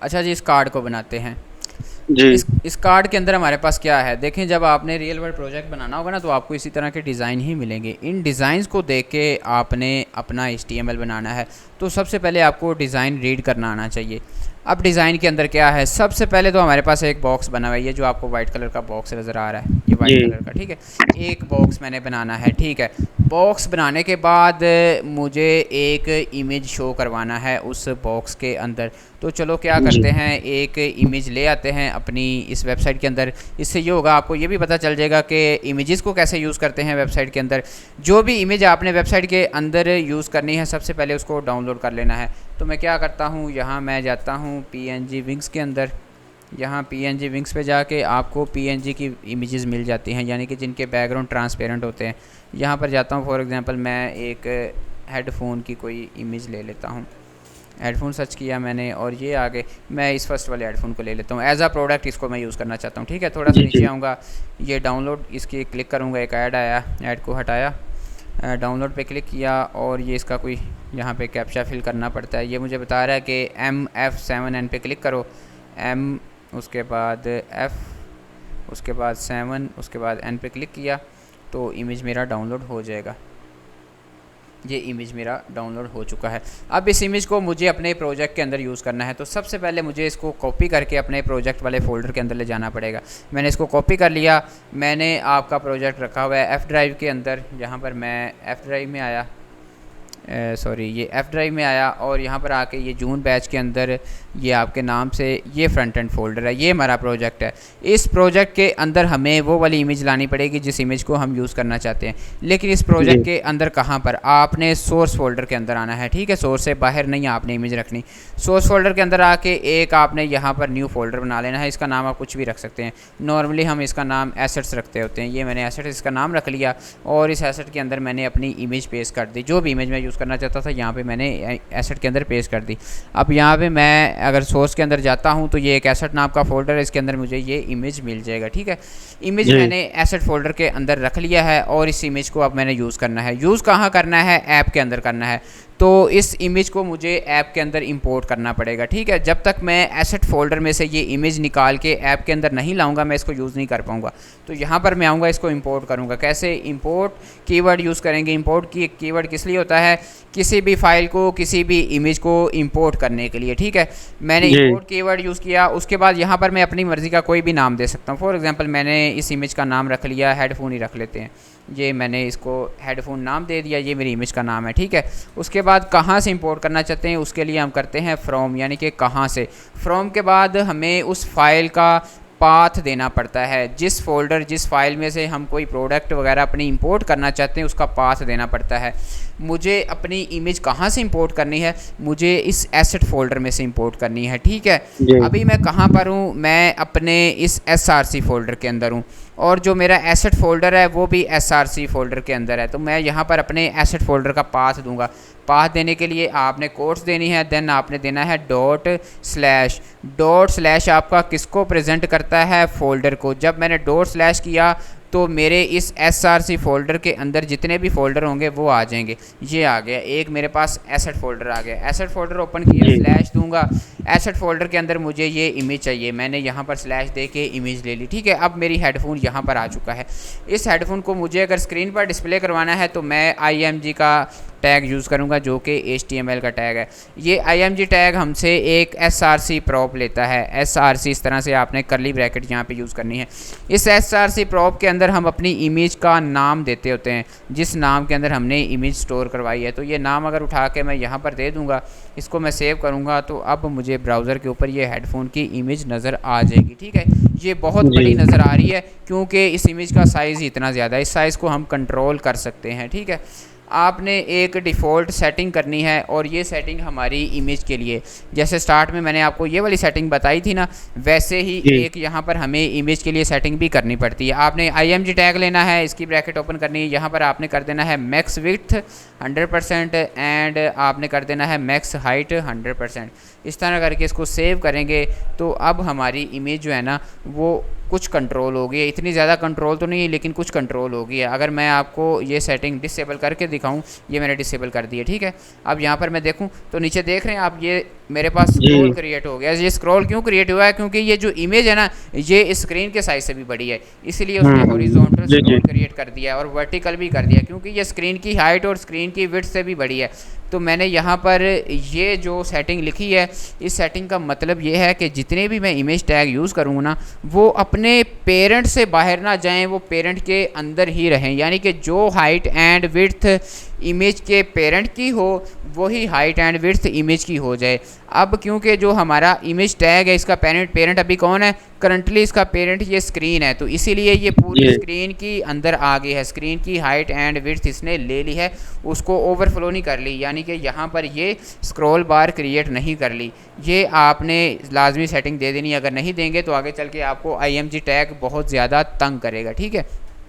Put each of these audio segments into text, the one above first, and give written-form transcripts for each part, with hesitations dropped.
अच्छा जी, इस कार्ड को बनाते हैं। जी। इस कार्ड के अंदर हमारे पास क्या है, देखें, जब आपने रियल वर्ल्ड प्रोजेक्ट बनाना होगा ना तो आपको इसी तरह के डिज़ाइन ही मिलेंगे। इन डिज़ाइंस को देख के आपने अपना HTML बनाना है। तो सबसे पहले आपको डिज़ाइन रीड करना आना चाहिए। अब डिज़ाइन के अंदर क्या है, सबसे पहले तो हमारे पास एक बॉक्स बना हुआ है, ये जो आपको वाइट कलर का बॉक्स नज़र आ रहा है, ये वाइट जी। कलर का, ठीक है। एक बॉक्स मैंने बनाना है, ठीक है। बॉक्स बनाने के बाद मुझे एक इमेज शो करवाना है उस बॉक्स के अंदर। तो चलो क्या जी। करते हैं, एक इमेज ले आते हैं अपनी इस वेबसाइट के अंदर। इससे ये होगा, आपको ये भी पता चल जाएगा कि इमेजेस को कैसे यूज़ करते हैं वेबसाइट के अंदर। जो भी इमेज आपने वेबसाइट के अंदर यूज़ करनी है, सबसे पहले उसको डाउनलोड कर लेना है। तो मैं क्या करता हूँ, यहाँ मैं जाता हूँ PNG विंग्स के अंदर। यहाँ PNG विंग्स पे जाके आपको PNG की इमेजेस मिल जाती हैं, यानी कि जिनके बैकग्राउंड ट्रांसपेरेंट होते हैं। यहाँ पर जाता हूँ, फॉर एग्ज़ाम्पल मैं एक हेडफोन की कोई इमेज ले लेता हूँ। हेडफोन सर्च किया मैंने और ये आगे मैं इस फर्स्ट वाले हेडफोन को ले लेता हूँ एज़ अ प्रोडक्ट, इसको मैं यूज़ करना चाहता हूँ, ठीक है। थोड़ा सा जी। नीचे जी। आऊँगा, ये डाउनलोड, इसकी क्लिक करूँगा, एक ऐड आया, ऐड को हटाया, डाउनलोड पे क्लिक किया और ये इसका कोई यहाँ पे कैप्चा फिल करना पड़ता है। ये मुझे बता रहा है कि MF7N पे क्लिक करो, M, उसके बाद F, उसके बाद 7, उसके बाद N पे क्लिक किया तो इमेज मेरा डाउनलोड हो जाएगा। ये इमेज मेरा डाउनलोड हो चुका है। अब इस इमेज को मुझे अपने प्रोजेक्ट के अंदर यूज़ करना है, तो सबसे पहले मुझे इसको कॉपी करके अपने प्रोजेक्ट वाले फ़ोल्डर के अंदर ले जाना पड़ेगा। मैंने इसको कॉपी कर लिया। मैंने आपका प्रोजेक्ट रखा हुआ है F ड्राइव के अंदर, यहाँ पर मैं F ड्राइव में आया, सॉरी ये F ड्राइव में आया और यहाँ पर आके ये जून बैच के अंदर ये आपके नाम से ये फ्रंट एंड फोल्डर है, ये हमारा प्रोजेक्ट है। इस प्रोजेक्ट के अंदर हमें वो वाली इमेज लानी पड़ेगी जिस इमेज को हम यूज़ करना चाहते हैं। लेकिन इस जी। प्रोजेक्ट के अंदर कहाँ पर, आपने सोर्स फोल्डर के अंदर आना है, ठीक है। सोर्स से बाहर नहीं आपने इमेज रखनी। सोर्स फोल्डर के अंदर आके एक आपने यहाँ पर न्यू फोल्डर बना लेना है। इसका नाम आप कुछ भी रख सकते हैं, नॉर्मली हम इसका नाम एसेट्स रखते होते हैं। ये मैंने एसेट्स इसका नाम रख लिया और इस एसेट के अंदर मैंने अपनी इमेज पेस्ट कर दी, जो भी इमेज मैं यूज़ करना चाहता था यहाँ पे मैंने एसेट के अंदर पेस्ट कर दी। अब यहाँ पे मैं अगर सोर्स के अंदर जाता हूँ तो ये एक एसेट नाम का फोल्डर है, इसके अंदर मुझे ये इमेज मिल जाएगा, ठीक है। इमेज जी। मैंने एसेट फोल्डर के अंदर रख लिया है और इस इमेज को अब मैंने यूज़ करना है। यूज़ कहाँ करना है, ऐप के अंदर करना है। तो इस इमेज को मुझे ऐप के अंदर इंपोर्ट करना पड़ेगा, ठीक है। जब तक मैं एसेट फोल्डर में से ये इमेज निकाल के ऐप के अंदर नहीं लाऊंगा मैं इसको यूज़ नहीं कर पाऊंगा। तो यहाँ पर मैं आऊँगा, इसको इंपोर्ट करूँगा। कैसे इंपोर्ट कीवर्ड यूज़ करेंगे। इंपोर्ट की कीवर्ड किस लिए होता है, किसी भी फाइल को, किसी भी इमेज को इंपोर्ट करने के लिए, ठीक है। मैंने जी। इंपोर्ट कीवर्ड यूज़ किया, उसके बाद यहाँ पर मैं अपनी मर्ज़ी का कोई भी नाम दे सकता हूँ। फॉर एग्जांपल मैंने इस इमेज का नाम रख लिया, हेडफोन ही रख लेते हैं। ये मैंने इसको हेडफोन नाम दे दिया, ये मेरी इमेज का नाम है, ठीक है। उसके बाद कहाँ से इंपोर्ट करना चाहते हैं उसके लिए हम करते हैं फ्रॉम, यानी कि कहाँ से। फ्रॉम के बाद हमें उस फाइल का पाथ देना पड़ता है, जिस फोल्डर, जिस फाइल में से हम कोई प्रोडक्ट वगैरह अपनी इंपोर्ट करना चाहते हैं उसका पाथ देना पड़ता है। मुझे अपनी इमेज कहाँ से इंपोर्ट करनी है, मुझे इस एसेट फोल्डर में से इंपोर्ट करनी है, ठीक है। जी। अभी मैं कहाँ पर हूँ, मैं अपने इस SRC फोल्डर के अंदर हूँ और जो मेरा एसेट फोल्डर है वो भी SRC फोल्डर के अंदर है। तो मैं यहाँ पर अपने एसेट फोल्डर का पाथ दूंगा। पाथ देने के लिए आपने कोट्स देनी है, देन आपने देना है डॉट स्लैश। डॉट स्लैश आपका किसको प्रेजेंट करता है, फोल्डर को। जब मैंने डॉट स्लैश किया तो मेरे इस SRC फोल्डर के अंदर जितने भी फोल्डर होंगे वो आ जाएंगे। ये आ गया, एक मेरे पास एसेट फोल्डर आ गया। एसेट फोल्डर ओपन किया, जी। स्लैश दूंगा। एसेट फोल्डर के अंदर मुझे ये इमेज चाहिए, मैंने यहाँ पर स्लैश दे के इमेज ले ली, ठीक है। अब मेरी हेडफोन यहाँ पर आ चुका है। इस हेडफोन को मुझे अगर स्क्रीन पर डिस्प्ले करवाना है तो मैं IMG का टैग यूज़ करूँगा, जो कि HTML का टैग है। ये IMG टैग हमसे एक SRC प्रॉप लेता है। SRC इस तरह से आपने करली ब्रैकेट यहाँ पे यूज़ करनी है। इस SRC प्रॉप के अंदर हम अपनी इमेज का नाम देते होते हैं, जिस नाम के अंदर हमने इमेज स्टोर करवाई है। तो ये नाम अगर उठा के मैं यहाँ पर दे दूँगा, इसको मैं सेव करूँगा तो अब मुझे ब्राउज़र के ऊपर ये हेडफोन की इमेज नज़र आ जाएगी, ठीक है। ये बहुत जी। बड़ी नज़र आ रही है क्योंकि इस इमेज का साइज़ ही इतना ज़्यादा है। इस साइज़ को हम कंट्रोल कर सकते हैं, ठीक है। आपने एक डिफ़ॉल्ट सेटिंग करनी है और ये सेटिंग हमारी इमेज के लिए, जैसे स्टार्ट में मैंने आपको ये वाली सेटिंग बताई थी ना, वैसे ही जी। एक यहाँ पर हमें इमेज के लिए सेटिंग भी करनी पड़ती है। आपने IMG टैग लेना है, इसकी ब्रैकेट ओपन करनी है, यहाँ पर आपने कर देना है मैक्स विड्थ 100% एंड आपने कर देना है मैक्स हाइट 100%। इस तरह करके इसको सेव करेंगे तो अब हमारी इमेज जो है ना वो कुछ कंट्रोल हो गई है। इतनी ज़्यादा कंट्रोल तो नहीं है लेकिन कुछ कंट्रोल हो गई है। अगर मैं आपको ये सेटिंग डिसेबल करके दिखाऊं, ये मैंने डिसेबल कर दी है, ठीक है। अब यहाँ पर मैं देखूं तो नीचे देख रहे हैं आप, ये मेरे पास जी स्क्रॉल क्रिएट हो गया। ये स्क्रॉल क्यों क्रिएट हुआ है, क्योंकि ये जो इमेज है ना ये स्क्रीन के साइज से भी बड़ी है, इसलिए उसने हॉरिजॉन्टल जी जी स्क्रॉल क्रिएट कर दिया है और वर्टिकल भी कर दिया, क्योंकि ये स्क्रीन की हाइट और स्क्रीन की विड्थ से भी बड़ी है। तो मैंने यहाँ पर ये जो सेटिंग लिखी है, इस सेटिंग का मतलब ये है कि जितने भी मैं इमेज टैग यूज़ करूँगा ना वो अपने पेरेंट से बाहर ना जाएं, वो पेरेंट के अंदर ही रहें, यानी कि जो हाइट एंड विड्थ इमेज के पेरेंट की हो वही हाइट एंड विड्थ इमेज की हो जाए। अब क्योंकि जो हमारा इमेज टैग है इसका पेरेंट पेरेंट अभी कौन है, करंटली इसका पेरेंट ये स्क्रीन है, तो इसीलिए ये पूरी जी स्क्रीन की अंदर आ गई है, स्क्रीन की हाइट एंड विड्थ इसने ले ली है, उसको ओवरफ्लो नहीं कर ली, यानी कि यहाँ पर ये स्क्रॉल बार क्रिएट नहीं कर ली। ये आपने लाजमी सेटिंग दे देनी, अगर नहीं देंगे तो आगे चल के आपको IMG टैग बहुत ज़्यादा तंग करेगा, ठीक है।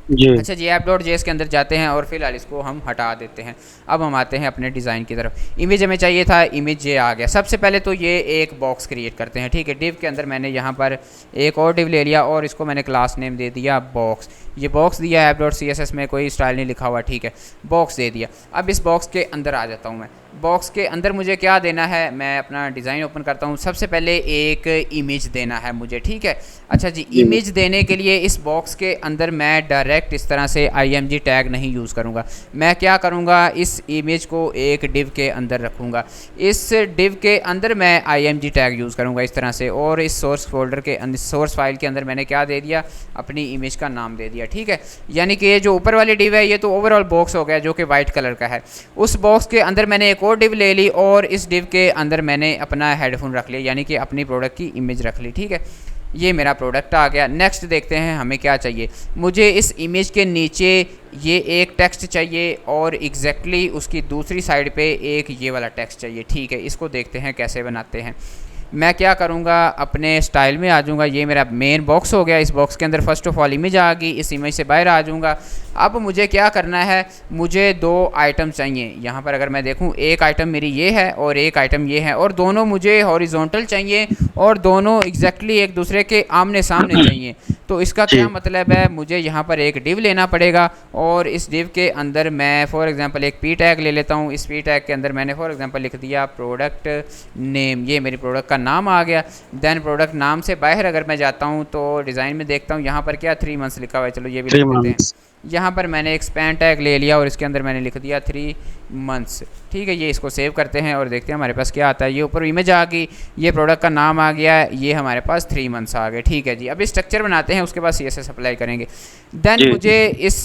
जी अच्छा जी, app.js के अंदर जाते हैं और फिलहाल इसको हम हटा देते हैं। अब हम आते हैं अपने डिज़ाइन की तरफ। इमेज हमें चाहिए था, इमेज ये आ गया। सबसे पहले तो ये एक बॉक्स क्रिएट करते हैं, ठीक है। डिव के अंदर मैंने यहाँ पर एक और डिव ले लिया और इसको मैंने क्लास नेम दे दिया बॉक्स। ये बॉक्स दिया app.css में, कोई स्टाइल नहीं लिखा हुआ, ठीक है, बॉक्स दे दिया। अब इस बॉक्स के अंदर आ जाता हूँ मैं। बॉक्स के अंदर मुझे क्या देना है, मैं अपना डिज़ाइन ओपन करता हूँ। सबसे पहले एक इमेज देना है मुझे, ठीक है। अच्छा जी, जी इमेज देने के लिए इस बॉक्स के अंदर मैं डायरेक्ट इस तरह से IMG टैग नहीं यूज़ करूँगा। मैं क्या करूँगा, इस इमेज को एक डिव के अंदर रखूँगा। इस डिव के अंदर मैं IMG टैग यूज़ करूँगा इस तरह से, और इस सोर्स फोल्डर के अंदर, सोर्स फाइल के अंदर मैंने क्या दे दिया, अपनी इमेज का नाम दे दिया, ठीक है। यानी कि ये जो ऊपर वाली डिव है ये तो ओवरऑल बॉक्स हो गया जो कि वाइट कलर का है। उस बॉक्स के अंदर मैंने एक और डिव ले ली और इस डिव के अंदर मैंने अपना हेडफोन रख लिया, यानी कि अपनी प्रोडक्ट की इमेज रख ली, ठीक है। ये मेरा प्रोडक्ट आ गया। नेक्स्ट देखते हैं हमें क्या चाहिए। मुझे इस इमेज के नीचे ये एक टेक्स्ट चाहिए और एग्जैक्टली उसकी दूसरी साइड पे एक ये वाला टेक्स्ट चाहिए, ठीक है। इसको देखते हैं कैसे बनाते हैं। मैं क्या करूँगा, अपने स्टाइल में आ जाऊँगा। ये मेरा मेन बॉक्स हो गया। इस बॉक्स के अंदर फर्स्ट ऑफ ऑल इमेज आ गई, इस इमेज से बाहर आ जाऊँगा। अब मुझे क्या करना है, मुझे दो आइटम चाहिए। यहाँ पर अगर मैं देखूँ, एक आइटम मेरी ये है और एक आइटम ये है, और दोनों मुझे हॉरिजॉन्टल चाहिए और दोनों एग्जैक्टली एक दूसरे के आमने सामने चाहिए। तो इसका जी क्या मतलब है, मुझे यहाँ पर एक डिव लेना पड़ेगा और इस डिव के अंदर मैं फॉर एग्जांपल एक पी टैग ले लेता हूँ। इस पी टैग के अंदर मैंने फॉर एग्जांपल लिख दिया प्रोडक्ट नेम, ये मेरी प्रोडक्ट का नाम आ गया। देन प्रोडक्ट नाम से बाहर अगर मैं जाता हूँ तो डिज़ाइन में देखता हूँ यहाँ पर क्या 3 मंथ्स लिखा हुआ है, चलो ये भी 3 लिख देते हैं। मंथ्स। यहाँ पर मैंने एक स्पैन टैग ले लिया और इसके अंदर मैंने लिख दिया 3 मंथ्स, ठीक है। ये इसको सेव करते हैं और देखते हैं हमारे पास क्या आता है। ये ऊपर इमेज आ गई, ये प्रोडक्ट का नाम आ गया, ये हमारे पास 3 मंथ्स आ गए, ठीक है जी। अब स्ट्रक्चर बनाते हैं, उसके बाद CSS अप्लाई करेंगे। देन जी मुझे इस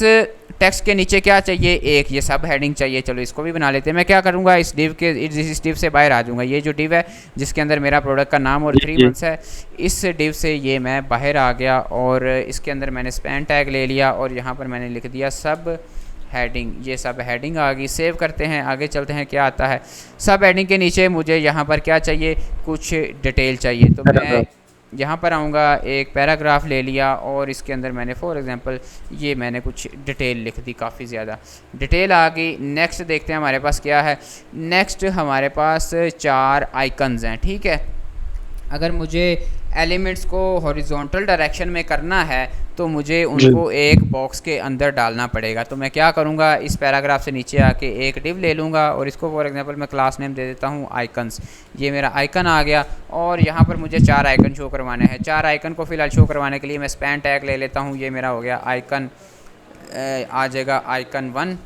टेक्स्ट के नीचे क्या चाहिए, एक ये सब हेडिंग चाहिए, चलो इसको भी बना लेते हैं। मैं क्या करूँगा, इस डिव से बाहर आ जाऊँगा। ये जो डिव है जिसके अंदर मेरा प्रोडक्ट का नाम और जी 3 जी मंथ्स है, इस डिव से ये मैं बाहर आ गया और इसके अंदर मैंने स्पैन टैग ले लिया और यहाँ पर मैंने लिख दिया सब हेडिंग। ये सब हेडिंग आ गई। सेव करते हैं, आगे चलते हैं क्या आता है। सब हेडिंग के नीचे मुझे यहाँ पर क्या चाहिए, कुछ डिटेल चाहिए। तो मैं पैराग्राफ। यहाँ पर आऊँगा, एक पैराग्राफ ले लिया और इसके अंदर मैंने फॉर एग्जांपल ये मैंने कुछ डिटेल लिख दी, काफ़ी ज़्यादा डिटेल आ गई। नेक्स्ट देखते हैं हमारे पास क्या है। नेक्स्ट हमारे पास 4 आइकन्स हैं, ठीक है। अगर मुझे एलिमेंट्स को हॉरिजॉन्टल डायरेक्शन में करना है तो मुझे जी उनको एक बॉक्स के अंदर डालना पड़ेगा। तो मैं क्या करूँगा, इस पैराग्राफ से नीचे आके एक डिव ले लूँगा और इसको फॉर एग्जांपल मैं क्लास नेम दे देता हूँ आइकन्स। ये मेरा आइकन आ गया और यहाँ पर मुझे 4 आइकन शो करवाने हैं। 4 आइकन को फिलहाल शो करवाने के लिए मैं स्पैन टैग ले लेता हूँ। ये मेरा हो गया आइकन, आ जाएगा आइकन 1।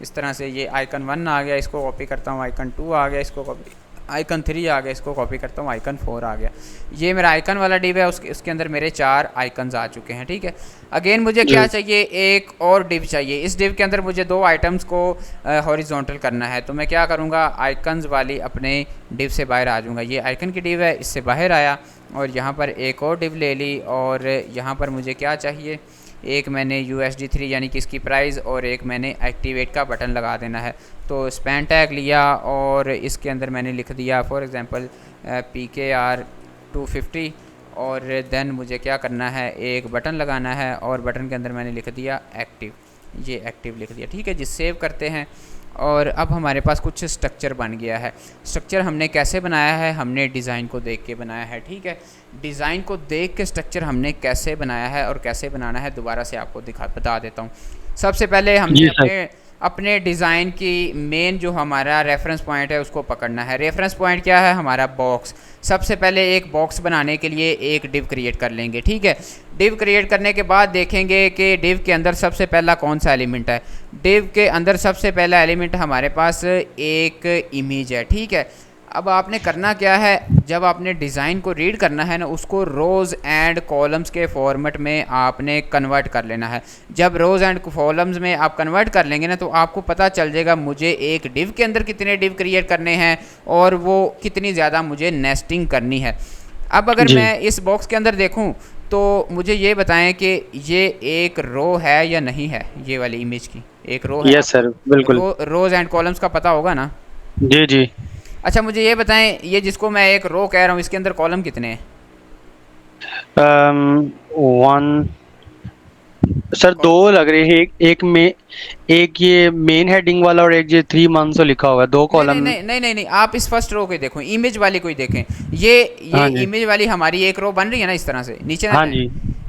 इस तरह से ये आइकन 1 आ गया, इसको कॉपी करता हूँ। आइकन 2 आ गया, इसको कॉपी, आइकन 3 आ गया, इसको कॉपी करता हूँ। आइकन 4 आ गया। ये मेरा आइकन वाला डिव है, उसके अंदर मेरे 4 आइकन्स आ चुके हैं, ठीक है। अगेन मुझे क्या जी चाहिए, एक और डिव चाहिए। इस डिव के अंदर मुझे 2 आइटम्स को हॉरिजॉन्टल करना है। तो मैं क्या करूँगा, आइकन्स वाली अपने डिव से बाहर आ जाऊँगा। ये आइकन की डिव है, इससे बाहर आया और यहाँ पर एक और डिव ले ली और यहाँ पर मुझे क्या चाहिए, एक मैंने USD3 यानी कि इसकी प्राइस और एक मैंने एक्टिवेट का बटन लगा देना है। तो स्पैन टैग लिया और इसके अंदर मैंने लिख दिया फॉर एग्जांपल PKR 250 और देन मुझे क्या करना है, एक बटन लगाना है और बटन के अंदर मैंने लिख दिया एक्टिव। ये एक्टिव लिख दिया, ठीक है जी। सेव करते हैं और अब हमारे पास कुछ स्ट्रक्चर बन गया है। स्ट्रक्चर हमने कैसे बनाया है, हमने डिज़ाइन को देख के बनाया है, ठीक है। डिज़ाइन को देख के स्ट्रक्चर हमने कैसे बनाया है और कैसे बनाना है दोबारा से आपको बता देता हूँ। सबसे पहले हमने जी सर। अपने डिज़ाइन की मेन जो हमारा रेफरेंस पॉइंट है उसको पकड़ना है। रेफरेंस पॉइंट क्या है? हमारा बॉक्स। सबसे पहले एक बॉक्स बनाने के लिए एक डिव क्रिएट कर लेंगे, ठीक है। डिव क्रिएट करने के बाद देखेंगे कि डिव के अंदर सबसे पहला कौन सा एलिमेंट है। डिव के अंदर सबसे पहला एलिमेंट हमारे पास एक इमेज है, ठीक है। अब आपने करना क्या है, जब आपने डिज़ाइन को रीड करना है ना, उसको रोज़ एंड कॉलम्स के फॉर्मेट में आपने कन्वर्ट कर लेना है। जब रोज़ एंड कॉलम्स में आप कन्वर्ट कर लेंगे ना, तो आपको पता चल जाएगा मुझे एक डिव के अंदर कितने डिव क्रिएट करने हैं और वो कितनी ज़्यादा मुझे नेस्टिंग करनी है। अब अगर जी। मैं इस बॉक्स के अंदर देखूं तो मुझे ये बताएं कि ये एक रो है या नहीं है। ये वाली इमेज की एक रो है, यस आपको सर, बिल्कुल। रोज़ एंड कॉलम्स का पता होगा ना। जी जी। अच्छा मुझे ये बताएं, ये जिसको मैं एक रो कह रहा हूँ इसके अंदर कॉलम कितने हैं? वन। सर कॉल- दो लग रहे हैं, एक में, एक ये मेन हेडिंग वाला और एक ये 3 मंथ्स लिखा हुआ है, दो नहीं नहीं कॉलम। नहीं नहीं नहीं नहीं, आप इस फर्स्ट रो को देखो, इमेज वाली को ही देखें। ये ये हाँ जी। इमेज वाली हमारी एक रो बन रही है ना, इस तरह से नीचे ना हाँ जाए।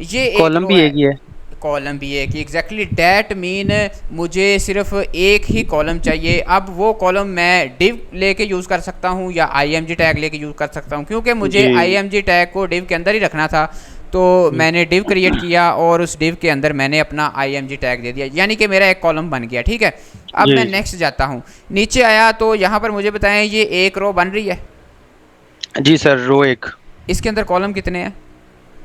जी। ये एक कॉलम रो भी है, एक ही है। कॉलम भी एक ही, एग्जैक्टली डैट मीन मुझे सिर्फ एक ही कॉलम चाहिए। अब वो कॉलम मैं डिव लेके यूज़ कर सकता हूँ या आईएमजी टैग लेके यूज़ कर सकता हूँ, क्योंकि मुझे जी। आईएमजी टैग को डिव के अंदर ही रखना था। तो जी। मैंने डिव क्रिएट किया और उस डिव के अंदर मैंने अपना आईएमजी टैग दे दिया, यानी कि मेरा एक कॉलम बन गया, ठीक है। अब जी। मैं नेक्स्ट जाता हूँ, नीचे आया तो यहाँ पर मुझे बताएं ये एक रो बन रही है, जी सर, रो एक। इसके अंदर कॉलम कितने हैं?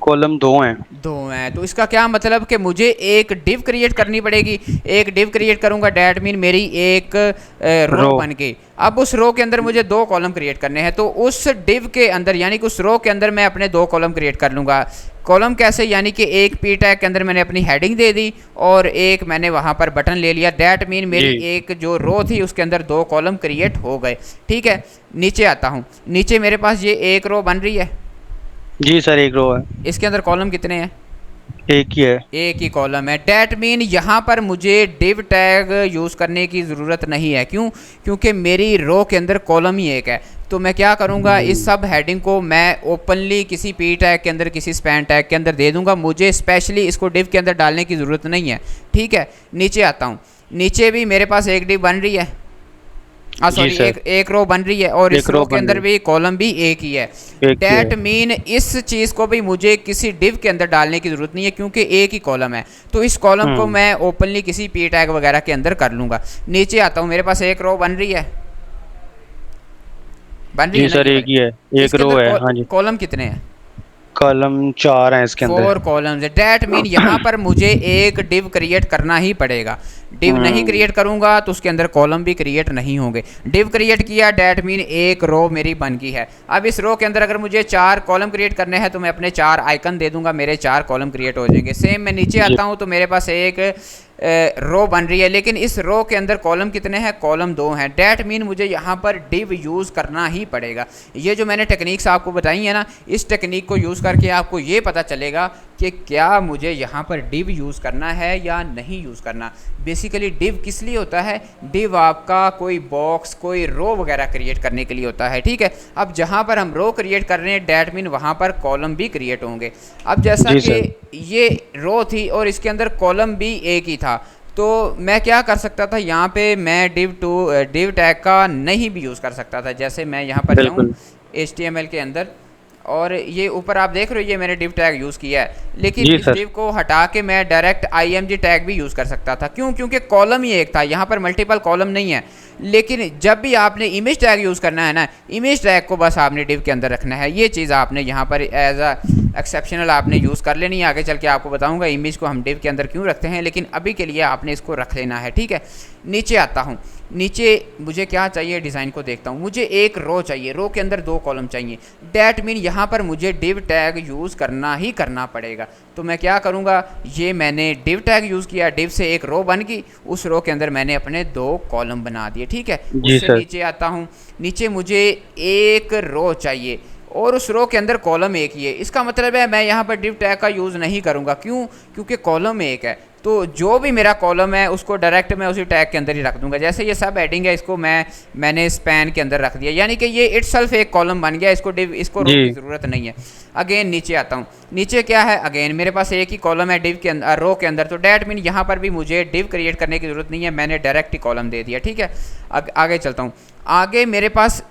कॉलम दो हैं। दो हैं। तो इसका क्या मतलब कि मुझे एक डिव क्रिएट करनी पड़ेगी। एक डिव क्रिएट करूंगा, डैट मीन मेरी एक रो रो। बन गई। अब उस रो के अंदर मुझे दो कॉलम क्रिएट करने हैं, तो उस डिव के अंदर यानी कि उस रो के अंदर मैं अपने दो कॉलम क्रिएट कर लूँगा। कॉलम कैसे? यानी कि एक पी टैग के अंदर मैंने अपनी हेडिंग दे दी और एक मैंने वहाँ पर बटन ले लिया। डैट मीन मेरी जी। एक जो रो थी उसके अंदर दो कॉलम क्रिएट हो गए, ठीक है। नीचे आता हूँ, नीचे मेरे पास ये एक रो बन रही है, जी सर, एक रो है। इसके अंदर कॉलम कितने हैं? एक ही है। एक ही कॉलम है। डैट मीन यहाँ पर मुझे डिव टैग यूज़ करने की ज़रूरत नहीं है। क्यों? क्योंकि मेरी रो के अंदर कॉलम ही एक है। तो मैं क्या करूँगा, इस सब हेडिंग को मैं ओपनली किसी पी टैग के अंदर, किसी स्पैन टैग के अंदर दे दूँगा। मुझे स्पेशली इसको डिव के अंदर डालने की ज़रूरत नहीं है, ठीक है। नीचे आता हूँ, नीचे भी मेरे पास एक डिव बन रही है, जी सॉरी सर, एक रो बन रही है और इस एक रो रो के बन अंदर रही भी कॉलम भी एक ही है। है, एक ही डैट है। मीन इस चीज़ को भी मुझे किसी डिव के अंदर डालने की ज़रूरत नहीं है, क्योंकि एक ही कॉलम है। तो इस कॉलम को हम्म। मैं ओपनली किसी पी टैग वगैरह के अंदर कर लूँगा। नीचे आता हूँ, मेरे पास एक रो बन रही है, बन रही जी है ना सर, ये एक ही है। वाली। एक इसके रो है, अंदर हाँ जी। कॉलम कितने हैं? कॉलम 4 हैं इसके अंदर। 4 कॉलम्स है। डैट मीन यहाँ पर मुझे एक डिव क्रिएट करना ही पड़ेगा। डिव नहीं हम्म। क्रिएट करूँगा तो उसके अंदर कॉलम भी क्रिएट नहीं होंगे। डिव क्रिएट किया, डैट मीन एक रो मेरी बन गई है। अब इस रो के अंदर अगर मुझे 4 कॉलम क्रिएट करने हैं तो मैं अपने 4 आइकन दे दूंगा, मेरे 4 कॉलम क्रिएट हो जाएंगे। सेम मैं नीचे जी। आता हूँ तो मेरे पास एक रो बन रही है, लेकिन इस रो के अंदर कॉलम कितने हैं? कॉलम 2 हैं। डैट मीन मुझे यहाँ पर डिव यूज़ करना ही पड़ेगा। ये जो मैंने टेक्निक्स आपको बताई है ना, इस टेक्निक को यूज़ करके आपको ये पता चलेगा कि क्या मुझे यहाँ पर डिव यूज़ करना है या नहीं यूज़ करना। बेसिकली डिव किस लिए होता है? डिव आपका कोई बॉक्स, कोई रो वगैरह क्रिएट करने के लिए होता है, ठीक है। अब जहाँ पर हम रो क्रिएट कर रहे हैं, डैट मीन वहाँ पर कॉलम भी क्रिएट होंगे। अब जैसा जी कि सर। ये रो थी और इसके अंदर कॉलम भी एक ही था, तो मैं क्या कर सकता था, यहाँ पे मैं डिव टैग का नहीं भी यूज़ कर सकता था। जैसे मैं यहाँ पर जाऊँ बिल्कुल। HTML के अंदर और ये ऊपर आप देख रहे हो, ये मैंने डिव टैग यूज़ किया है, लेकिन जी इस सर। डिव को हटा के मैं डायरेक्ट IMG टैग भी यूज़ कर सकता था। क्यों? क्योंकि कॉलम ही एक था, यहाँ पर मल्टीपल कॉलम नहीं है। लेकिन जब भी आपने इमेज टैग यूज़ करना है ना, इमेज टैग को बस आपने डिव के अंदर रखना है। ये चीज़ आपने यहाँ पर एज अ एक्सेप्शनल आपने यूज़ कर लेनी है। आगे चल के आपको बताऊँगा इमेज को हम डिव के अंदर क्यों रखते हैं, लेकिन अभी के लिए आपने इसको रख लेना है, ठीक है। नीचे आता हूँ, नीचे मुझे क्या चाहिए, डिज़ाइन को देखता हूँ। मुझे एक रो चाहिए, रो के अंदर 2 कॉलम चाहिए। डैट मीन यहाँ पर मुझे डिव टैग यूज़ करना ही करना पड़ेगा। तो मैं क्या करूँगा, ये मैंने डिव टैग यूज़ किया, डिव से एक रो बन गई, उस रो के अंदर मैंने अपने 2 कॉलम बना दिए, ठीक है। जी उससे सर। नीचे आता हूँ, नीचे मुझे एक रो चाहिए और उस रो के अंदर कॉलम एक ही है। इसका मतलब है मैं यहाँ पर डिव टैग का यूज़ नहीं करूँगा। क्यों? क्योंकि कॉलम एक है। तो जो भी मेरा कॉलम है उसको डायरेक्ट मैं उसी टैग के अंदर ही रख दूंगा। जैसे ये सब हेडिंग है, इसको मैंने स्पैन के अंदर रख दिया, यानी कि ये इटसेल्फ एक कॉलम बन गया, इसको डिव, इसको रो जी की ज़रूरत नहीं है। अगेन नीचे आता हूँ, नीचे क्या है, अगेन मेरे पास एक ही कॉलम है डिव के अंदर, रो के अंदर, तो डैट मीन यहाँ पर भी मुझे डिव क्रिएट करने की ज़रूरत नहीं है, मैंने डायरेक्ट ही कॉलम दे दिया। ठीक है, आगे चलता हूँ। आगे मेरे पास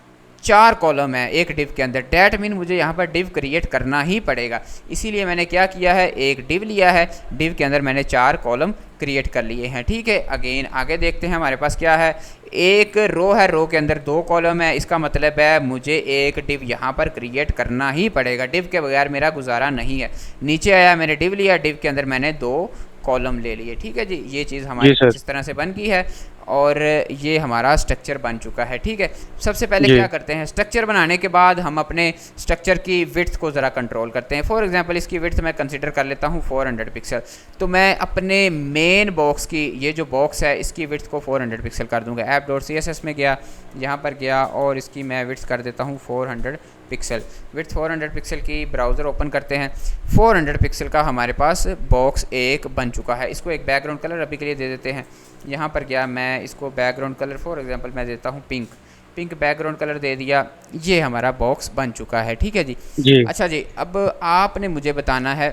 4 कॉलम है एक डिव के अंदर, डैट मीन मुझे यहाँ पर डिव क्रिएट करना ही पड़ेगा। इसीलिए मैंने क्या किया है, एक डिव लिया है, डिव के अंदर मैंने 4 कॉलम क्रिएट कर लिए हैं। ठीक है, अगेन आगे देखते हैं हमारे पास क्या है, एक रो है, रो के अंदर 2 कॉलम है, इसका मतलब है मुझे एक डिव यहाँ पर क्रिएट करना ही पड़ेगा, डिव के बगैर मेरा गुजारा नहीं है। नीचे आया, मैंने डिव लिया, डिव के अंदर मैंने 2 कॉलम ले लिए। ठीक है जी, ये चीज़ हमारी इस तरह से बन गई है और ये हमारा स्ट्रक्चर बन चुका है। ठीक है, सबसे पहले क्या करते हैं, स्ट्रक्चर बनाने के बाद हम अपने स्ट्रक्चर की विड्थ को ज़रा कंट्रोल करते हैं। फॉर एग्जांपल इसकी विड्थ मैं कंसीडर कर लेता हूँ 400 पिक्सल, तो मैं अपने मेन बॉक्स की, ये जो बॉक्स है इसकी विड्थ को 400 पिक्सल कर दूँगा। app.css में गया, यहाँ पर गया और इसकी मैं विड्थ कर देता हूँ 400 पिक्सल। विड्थ 400 पिक्सल की ब्राउज़र ओपन करते हैं, 400 पिक्सल का हमारे पास बॉक्स एक बन चुका है। इसको एक बैकग्राउंड कलर अभी के लिए दे देते हैं। यहाँ पर गया, मैं इसको बैकग्राउंड कलर फॉर एग्जांपल मैं देता हूँ पिंक बैकग्राउंड कलर दे दिया, ये हमारा बॉक्स बन चुका है। ठीक है जी। अच्छा जी, अब आपने मुझे बताना है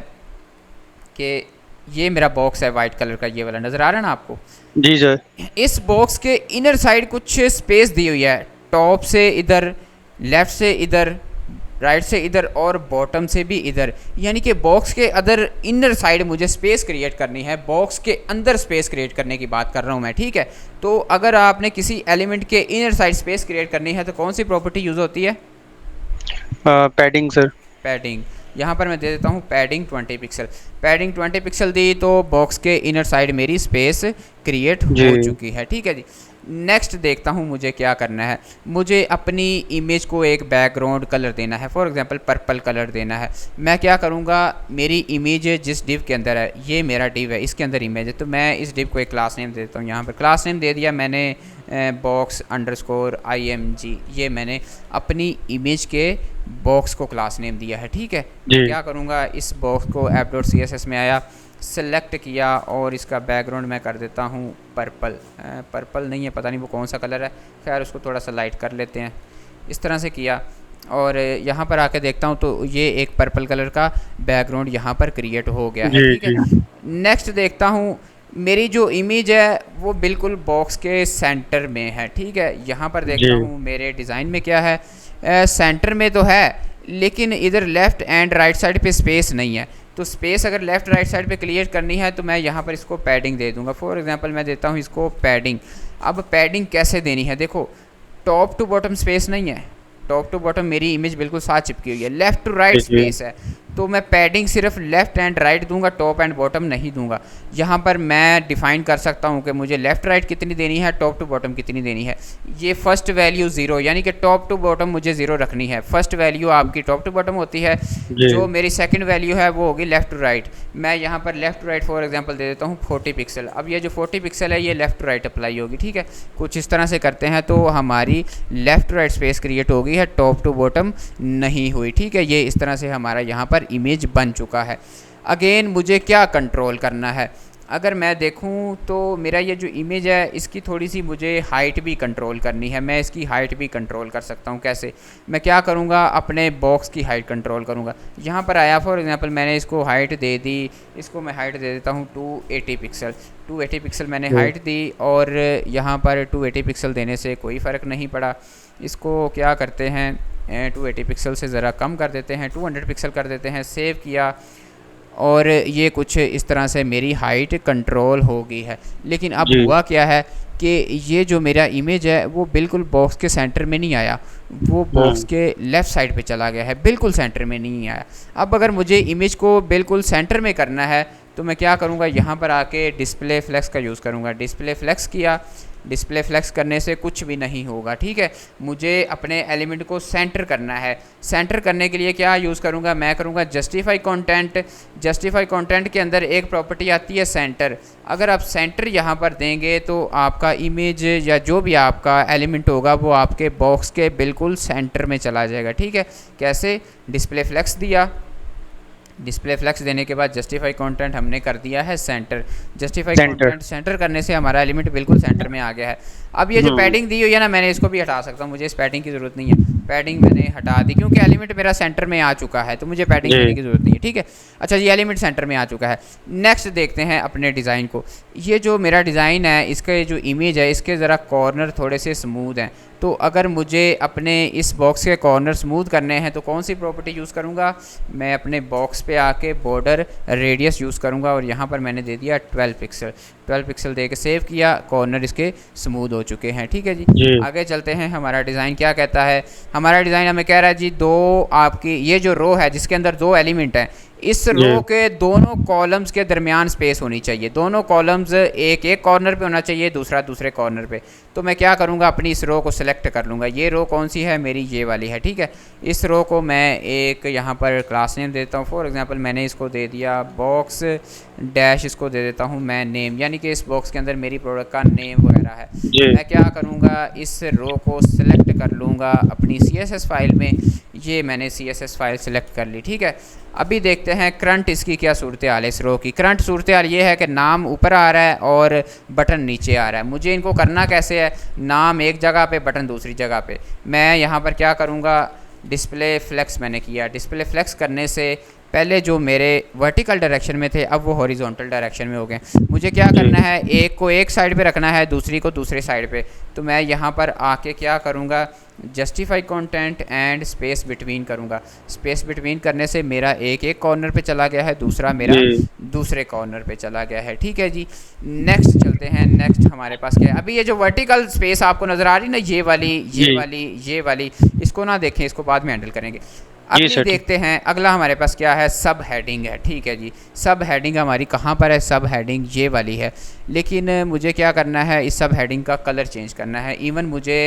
कि ये मेरा बॉक्स है वाइट कलर का, ये वाला नज़र आ रहा है ना आपको? जी सर। इस बॉक्स के इनर साइड कुछ स्पेस दी हुई है, टॉप से इधर, लेफ़्ट से इधर, राइट से इधर और बॉटम से भी इधर, यानी कि बॉक्स के अदर इनर साइड मुझे स्पेस क्रिएट करनी है, बॉक्स के अंदर स्पेस क्रिएट करने की बात कर रहा हूँ मैं। ठीक है, तो अगर आपने किसी एलिमेंट के इनर साइड स्पेस क्रिएट करनी है तो कौन सी प्रॉपर्टी यूज़ होती है? Padding sir. पैडिंग, यहाँ पर मैं दे देता हूँ पैडिंग 20 पिक्सल। पैडिंग 20 पिक्सल दी तो बॉक्स के इनर साइड मेरी स्पेस क्रिएट हो चुकी है। ठीक है जी, नेक्स्ट देखता हूँ मुझे क्या करना है। मुझे अपनी इमेज को एक बैकग्राउंड कलर देना है, फॉर एग्जांपल पर्पल कलर देना है। मैं क्या करूँगा, मेरी इमेज जिस डिव के अंदर है, ये मेरा डिव है, इसके अंदर इमेज है, तो मैं इस डिव को एक क्लास नेम दे देता हूँ। यहाँ पर क्लास नेम दे दिया मैंने बॉक्स अंडरस्कोर img, ये मैंने अपनी इमेज के बॉक्स को क्लास नेम दिया है। ठीक है, क्या करूँगा, इस बॉक्स को app.css में आया, सेलेक्ट किया और इसका बैकग्राउंड मैं कर देता हूँ पर्पल नहीं है, पता नहीं वो कौन सा कलर है, खैर उसको थोड़ा सा लाइट कर लेते हैं। इस तरह से किया और यहाँ पर आके देखता हूँ तो ये एक पर्पल कलर का बैकग्राउंड यहाँ पर क्रिएट हो गया है। ठीक है, नेक्स्ट देखता हूँ, मेरी जो इमेज है वो बिल्कुल बॉक्स के सेंटर में है। ठीक है, यहाँ पर देखता हूँ मेरे डिज़ाइन में क्या है, सेंटर में तो है लेकिन इधर लेफ़्ट एंड राइट साइड पे स्पेस नहीं है, तो स्पेस अगर लेफ़्ट राइट साइड पे क्लियर करनी है तो मैं यहाँ पर इसको पैडिंग दे दूँगा। फॉर एग्जांपल मैं देता हूँ इसको पैडिंग। अब पैडिंग कैसे देनी है, देखो टॉप टू बॉटम स्पेस नहीं है, टॉप टू बॉटम मेरी इमेज बिल्कुल साथ चिपकी हुई है, लेफ़्ट टू राइट स्पेस है, तो मैं पैडिंग सिर्फ लेफ़्ट एंड राइट दूंगा, टॉप एंड बॉटम नहीं दूंगा। यहाँ पर मैं डिफ़ाइन कर सकता हूँ कि मुझे लेफ़्ट राइट कितनी देनी है, टॉप टू बॉटम कितनी देनी है। ये फर्स्ट वैल्यू 0, यानी कि टॉप टू बॉटम मुझे 0 रखनी है। फर्स्ट वैल्यू आपकी टॉप टू बॉटम होती है, जो मेरी सेकंड वैल्यू है वो होगी लेफ़्ट टू राइट। मैं यहाँ पर left to right for example दे देता हूँ 40 पिक्सल। अब ये जो 40 पिक्सल है ये लेफ़्ट टू राइट अप्लाई होगी। ठीक है, कुछ इस तरह से करते हैं तो हमारी left to right space create हो गई है, टॉप टू बॉटम नहीं हुई। ठीक है, ये इस तरह से हमारा यहाँ पर इमेज बन चुका है। अगेन मुझे क्या कंट्रोल करना है, अगर मैं देखूं तो मेरा ये जो इमेज है इसकी थोड़ी सी मुझे हाइट भी कंट्रोल करनी है। मैं इसकी हाइट भी कंट्रोल कर सकता हूं। कैसे, मैं क्या करूंगा, अपने बॉक्स की हाइट कंट्रोल करूंगा। यहाँ पर आया, फॉर एग्जांपल मैंने इसको हाइट दे दी, इसको मैं हाइट दे देता हूँ 280 पिक्सल। 280 पिक्सल मैंने हाइट दी और यहाँ पर 280 पिक्सल देने से कोई फ़र्क नहीं पड़ा। इसको क्या करते हैं, 280 पिक्सल से ज़रा कम कर देते हैं, 200 पिक्सल कर देते हैं। सेव किया और ये कुछ इस तरह से मेरी हाइट कंट्रोल हो गई है। लेकिन अब हुआ क्या है कि ये जो मेरा इमेज है वो बिल्कुल बॉक्स के सेंटर में नहीं आया, वो बॉक्स के लेफ़्ट साइड पे चला गया है, बिल्कुल सेंटर में नहीं आया। अब अगर मुझे इमेज को बिल्कुल सेंटर में करना है तो मैं क्या करूँगा, यहाँ पर आके डिस्प्ले फ्लेक्स का यूज़ करूँगा। डिस्प्ले फ्लेक्स किया, डिस्प्ले फ्लेक्स करने से कुछ भी नहीं होगा। ठीक है, मुझे अपने एलिमेंट को सेंटर करना है। सेंटर करने के लिए क्या यूज़ करूँगा, मैं करूँगा जस्टिफाई कंटेंट। जस्टिफाई कंटेंट के अंदर एक प्रॉपर्टी आती है सेंटर। अगर आप सेंटर यहाँ पर देंगे तो आपका इमेज या जो भी आपका एलिमेंट होगा वो आपके बॉक्स के बिल्कुल सेंटर में चला जाएगा। ठीक है, कैसे, डिस्प्ले फ्लेक्स दिया, डिस्प्ले फ्लेक्स देने के बाद जस्टिफाई कंटेंट हमने कर दिया है centre. Justify centre. Content centre करने से हमारा एलिमेंट बिल्कुल सेंटर में आ गया है। अब ये जो पैडिंग दी हुई है ना, मैंने इसको भी हटा सकता हूँ, मुझे इस पैडिंग की ज़रूरत नहीं है। पैडिंग मैंने हटा दी क्योंकि एलिमेंट मेरा सेंटर में आ चुका है, तो मुझे पैडिंग देने जी की ज़रूरत नहीं है। ठीक है, अच्छा ये एलिमेंट सेंटर में आ चुका है। नेक्स्ट देखते हैं अपने डिज़ाइन को। ये जो मेरा डिज़ाइन है, इसका जो इमेज है, इसके ज़रा कॉर्नर थोड़े से स्मूथ हैं। तो अगर मुझे अपने इस बॉक्स के कॉर्नर स्मूथ करने हैं तो कौन सी प्रॉपर्टी यूज़ करूँगा? मैं अपने बॉक्स पे आके बॉर्डर रेडियस यूज़ करूँगा और यहाँ पर मैंने दे दिया 12 पिक्सल। 12 पिक्सल दे के सेव किया, कॉर्नर इसके स्मूथ हो चुके हैं। ठीक है जी, जी आगे चलते हैं। हमारा डिज़ाइन क्या कहता है? हमारा डिज़ाइन हमें कह रहा है जी, दो आपकी ये जो रो है जिसके अंदर दो एलिमेंट हैं, इस जी रो के दोनों कॉलम्स के दरमियान स्पेस होनी चाहिए। दोनों कॉलम्स एक एक कॉर्नर पे होना चाहिए, दूसरा दूसरे कॉर्नर पे। तो मैं क्या करूँगा, अपनी इस रो को सिलेक्ट कर लूँगा। ये रो कौन सी है? मेरी ये वाली है। ठीक है, इस रो को मैं एक यहाँ पर क्लास नेम देता हूँ। फॉर एग्जांपल मैंने इसको दे दिया बॉक्स डैश, इसको दे देता हूँ मैं नेम, यानी कि इस बॉक्स के अंदर मेरी प्रोडक्ट का नेम वगैरह है। जी मैं क्या करूँगा, इस रो को सिलेक्ट कर लूँगा अपनी CSS फाइल में। ये मैंने CSS फाइल सिलेक्ट कर ली। ठीक है, अभी देखते हैं करंट इसकी क्या सूरत हाल है। इस रो की करंट सूरत हाल ये है कि नाम ऊपर आ रहा है और बटन नीचे आ रहा है। मुझे इनको करना कैसे है? नाम एक जगह पे, बटन दूसरी जगह पे। मैं यहाँ पर क्या करूँगा, डिस्प्ले फ्लेक्स मैंने किया। डिस्प्ले फ्लेक्स करने से पहले जो मेरे वर्टिकल डायरेक्शन में थे, अब वो हॉरिजॉन्टल डायरेक्शन में हो गए। मुझे क्या जी करना है, एक को एक साइड पे रखना है, दूसरी को दूसरे साइड पे। तो मैं यहाँ पर आके क्या करूँगा, justify content and space between करूँगा। स्पेस बिटवीन करने से मेरा एक एक कॉर्नर पे चला गया है, दूसरा मेरा जी दूसरे कॉर्नर पे चला गया है। ठीक है जी, नेक्स्ट चलते हैं। नेक्स्ट हमारे पास क्या है? अभी ये जो वर्टिकल स्पेस आपको नज़र आ रही ना, ये वाली, ये जी वाली, ये वाली, इसको ना देखें, इसको बाद में हैंडल करेंगे। जी अगली सर ठीक। देखते हैं। अगला हमारे पास क्या है? सब हेडिंग है। ठीक है जी, सब हेडिंग हमारी कहाँ पर है? सब हेडिंग ये वाली है। लेकिन मुझे क्या करना है, इस सब हेडिंग का कलर चेंज करना है। इवन मुझे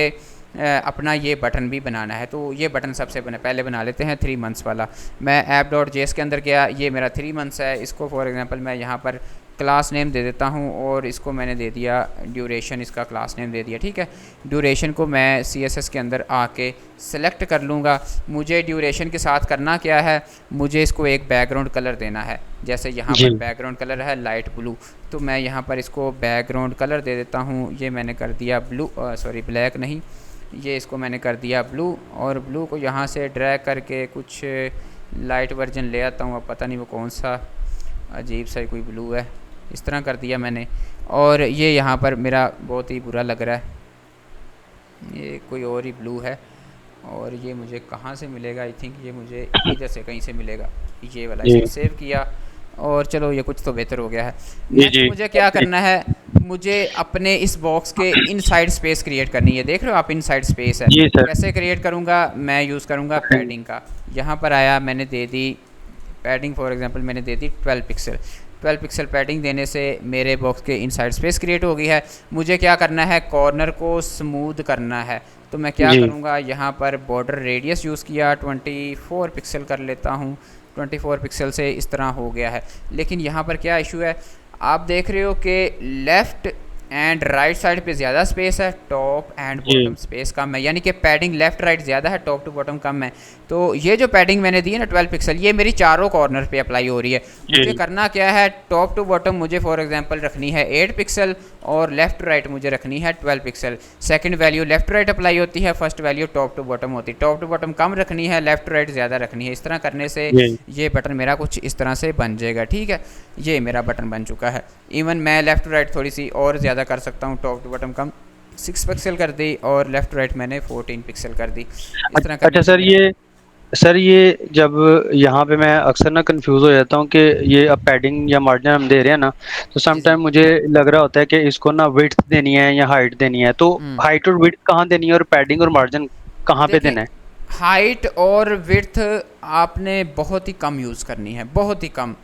अपना ये बटन भी बनाना है। तो ये बटन सबसे पहले बना लेते हैं 3 मंथ्स वाला। मैं app.js के अंदर गया, ये मेरा 3 मंथ्स है। इसको फॉर एग्जांपल मैं यहाँ पर क्लास नेम दे देता हूँ और इसको मैंने दे दिया ड्यूरेशन, इसका क्लास नेम दे दिया। ठीक है, ड्यूरेशन को मैं CSS के अंदर आके सेलेक्ट कर लूँगा। मुझे ड्यूरेशन के साथ करना क्या है, मुझे इसको एक बैकग्राउंड कलर देना है। जैसे यहाँ जी पर बैकग्राउंड कलर है लाइट ब्लू, तो मैं यहाँ पर इसको बैकग्राउंड कलर दे देता हूँ। ये मैंने कर दिया ब्लू, सॉरी ब्लैक नहीं, ये इसको मैंने कर दिया ब्लू। और ब्लू को यहाँ से ड्रैग करके कुछ लाइट वर्जन ले आता हूँ। अब पता नहीं वो कौन सा अजीब सा कोई ब्लू है, इस तरह कर दिया मैंने। और ये यहाँ पर मेरा बहुत ही बुरा लग रहा है, ये कोई और ही ब्लू है। और ये मुझे कहाँ से मिलेगा? आई थिंक ये मुझे इधर से कहीं से मिलेगा, ये वाला। जी इसको सेव किया और चलो ये कुछ तो बेहतर हो गया है। जी नेक्स्ट जी मुझे क्या करना है, मुझे अपने इस बॉक्स के इनसाइड स्पेस क्रिएट करनी है। देख रहे हो आप, इनसाइड स्पेस है। जी सर। कैसे क्रिएट करूँगा? मैं यूज़ करूँगा पैडिंग का। यहाँ पर आया, मैंने दे दी पैडिंग, फॉर एग्जांपल मैंने दे दी 12 पिक्सल। 12 पिक्सल पैडिंग देने से मेरे बॉक्स के इनसाइड स्पेस क्रिएट हो गई है। मुझे क्या करना है, कॉर्नर को स्मूथ करना है। तो मैं क्या जी करूँगा, यहाँ पर बॉर्डर रेडियस यूज़ किया, 24 पिक्सल कर लेता हूँ। 24 पिक्सल से इस तरह हो गया है। लेकिन यहाँ पर क्या इशू है, आप देख रहे हो कि लेफ़्ट एंड राइट साइड पे ज़्यादा स्पेस है, टॉप एंड जी बॉटम स्पेस कम है। यानी कि पैडिंग लेफ़्ट राइट ज़्यादा है, टॉप टू बॉटम कम है। तो ये जो पैडिंग मैंने दी है ना 12 पिक्सल, ये मेरी चारों कॉर्नर पे अप्लाई हो रही है। मुझे जी करना क्या है, टॉप टू बॉटम मुझे फॉर एग्जांपल रखनी है 8 पिक्सल और लेफ़्ट राइट मुझे रखनी है 12 pixel. Second value left right apply होती है, first value top to bottom होती है। टॉप टू बॉटम कम रखनी है, लेफ़्ट राइट ज़्यादा रखनी है। इस तरह करने से जी ये बटन मेरा कुछ इस तरह से बन जाएगा। ठीक है, ये मेरा बटन बन चुका है। इवन मैं लेफ़्ट राइट थोड़ी सी और ज़्यादा कर सकता हूँ, टॉप टू बॉटम कम 6 पिक्सल कर दी और लेफ़्ट राइट मैंने 14 पिक्सल कर दी। इस तरह अच्छा करने से मेरा सर ये जब यहाँ पे मैं अक्सर ना कंफ्यूज हो जाता हूँ कि ये अब पैडिंग या मार्जिन हम दे रहे हैं ना, तो जी सम जी टाइम मुझे लग रहा होता है कि इसको ना विड्थ देनी है या हाइट देनी है। तो हाइट और विड्थ कहाँ देनी है और पैडिंग और मार्जिन कहाँ पे देखें, देना है? हाइट और विड्थ आपने बहुत ही कम यूज़ करनी है, बहुत ही कम।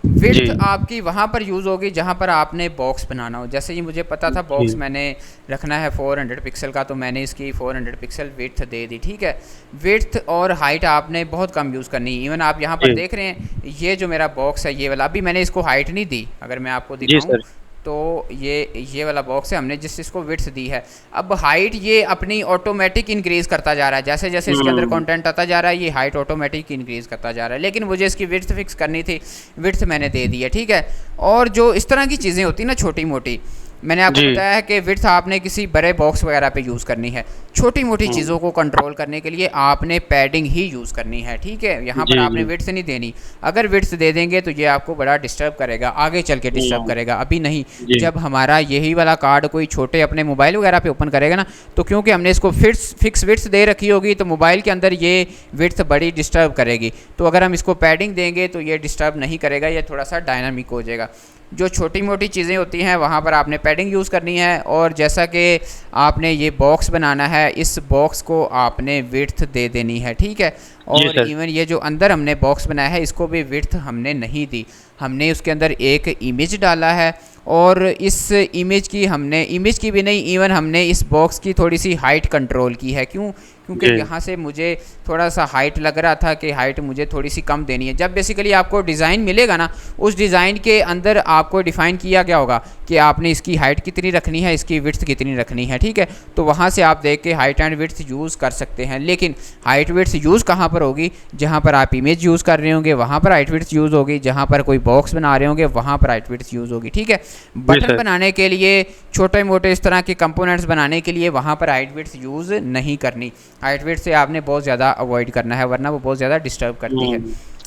जी विड्थ आपकी वहाँ पर यूज़ होगी जहाँ पर आपने बॉक्स बनाना हो। जैसे ये मुझे पता था जी बॉक्स मैंने रखना है 400 पिक्सल का, तो मैंने इसकी 400 पिक्सल विड्थ दे दी। ठीक है, विड्थ और हाइट आपने बहुत कम यूज़ करनी है। इवन आप यहाँ पर जी देख रहे हैं, ये जो मेरा बॉक्स है ये वाला, अभी मैंने इसको हाइट नहीं दी। अगर मैं आपको जी दिखाऊँ, सर। तो ये वाला बॉक्स है, हमने जिस इसको विड्थ दी है। अब हाइट ये अपनी ऑटोमेटिक इंक्रीज़ करता जा रहा है, जैसे जैसे इसके अंदर कंटेंट आता जा रहा है ये हाइट ऑटोमेटिक इंक्रीज़ करता जा रहा है। लेकिन मुझे इसकी विड्थ फिक्स करनी थी, विड्थ मैंने दे दी है, ठीक है। और जो इस तरह की चीज़ें होती हैं ना छोटी मोटी, मैंने आपको जी। बताया है कि विड्थ आपने किसी बड़े बॉक्स वगैरह पे यूज़ करनी है। छोटी मोटी चीज़ों को कंट्रोल करने के लिए आपने पैडिंग ही यूज़ करनी है, ठीक है। यहाँ पर जी आपने जी। विड्थ नहीं देनी। अगर विड्थ दे देंगे तो ये आपको बड़ा डिस्टर्ब करेगा, आगे चल के डिस्टर्ब करेगा, अभी नहीं। जी जब हमारा यही वाला कार्ड कोई छोटे अपने मोबाइल वगैरह पे ओपन करेगा ना, तो क्योंकि हमने इसको फिक्स विड्थ दे रखी होगी तो मोबाइल के अंदर ये विड्थ बड़ी डिस्टर्ब करेगी। तो अगर हम इसको पैडिंग देंगे तो ये डिस्टर्ब नहीं करेगा, ये थोड़ा सा डायनामिक हो जाएगा। जो छोटी मोटी चीज़ें होती हैं वहाँ पर आपने पैडिंग यूज़ करनी है। और जैसा कि आपने ये बॉक्स बनाना है, इस बॉक्स को आपने विड्थ दे देनी है, ठीक है। और इवन ये जो अंदर हमने बॉक्स बनाया है इसको भी विड्थ हमने नहीं दी, हमने उसके अंदर एक इमेज डाला है। और इस इमेज की भी नहीं, इवन हमने इस बॉक्स की थोड़ी सी हाइट कंट्रोल की है। क्यों? क्योंकि यहाँ से मुझे थोड़ा सा हाइट लग रहा था कि हाइट मुझे थोड़ी सी कम देनी है। जब बेसिकली आपको डिज़ाइन मिलेगा ना, उस डिज़ाइन के अंदर आपको डिफ़ाइन किया गया होगा कि आपने इसकी हाइट कितनी रखनी है, इसकी विड्थ कितनी रखनी है, ठीक है। तो वहाँ से आप देख के हाइट एंड विड्थ यूज़ कर सकते हैं। लेकिन हाइट विड्थ यूज़ कहाँ पर होगी? जहाँ पर आप इमेज यूज़ कर रहे होंगे वहाँ पर हाइट विड्थ यूज़ होगी, जहाँ पर कोई बॉक्स बना रहे होंगे वहाँ पर हाइट विड्थ यूज़ होगी, ठीक है। बटन बनाने के लिए, छोटे मोटे इस तरह के कंपोनेंट्स बनाने के लिए वहाँ पर हाइट विड्थ यूज़ नहीं करनी। हाइट विड्थ से आपने बहुत ज़्यादा अवॉइड करना है, वरना वो बहुत ज़्यादा डिस्टर्ब करती है,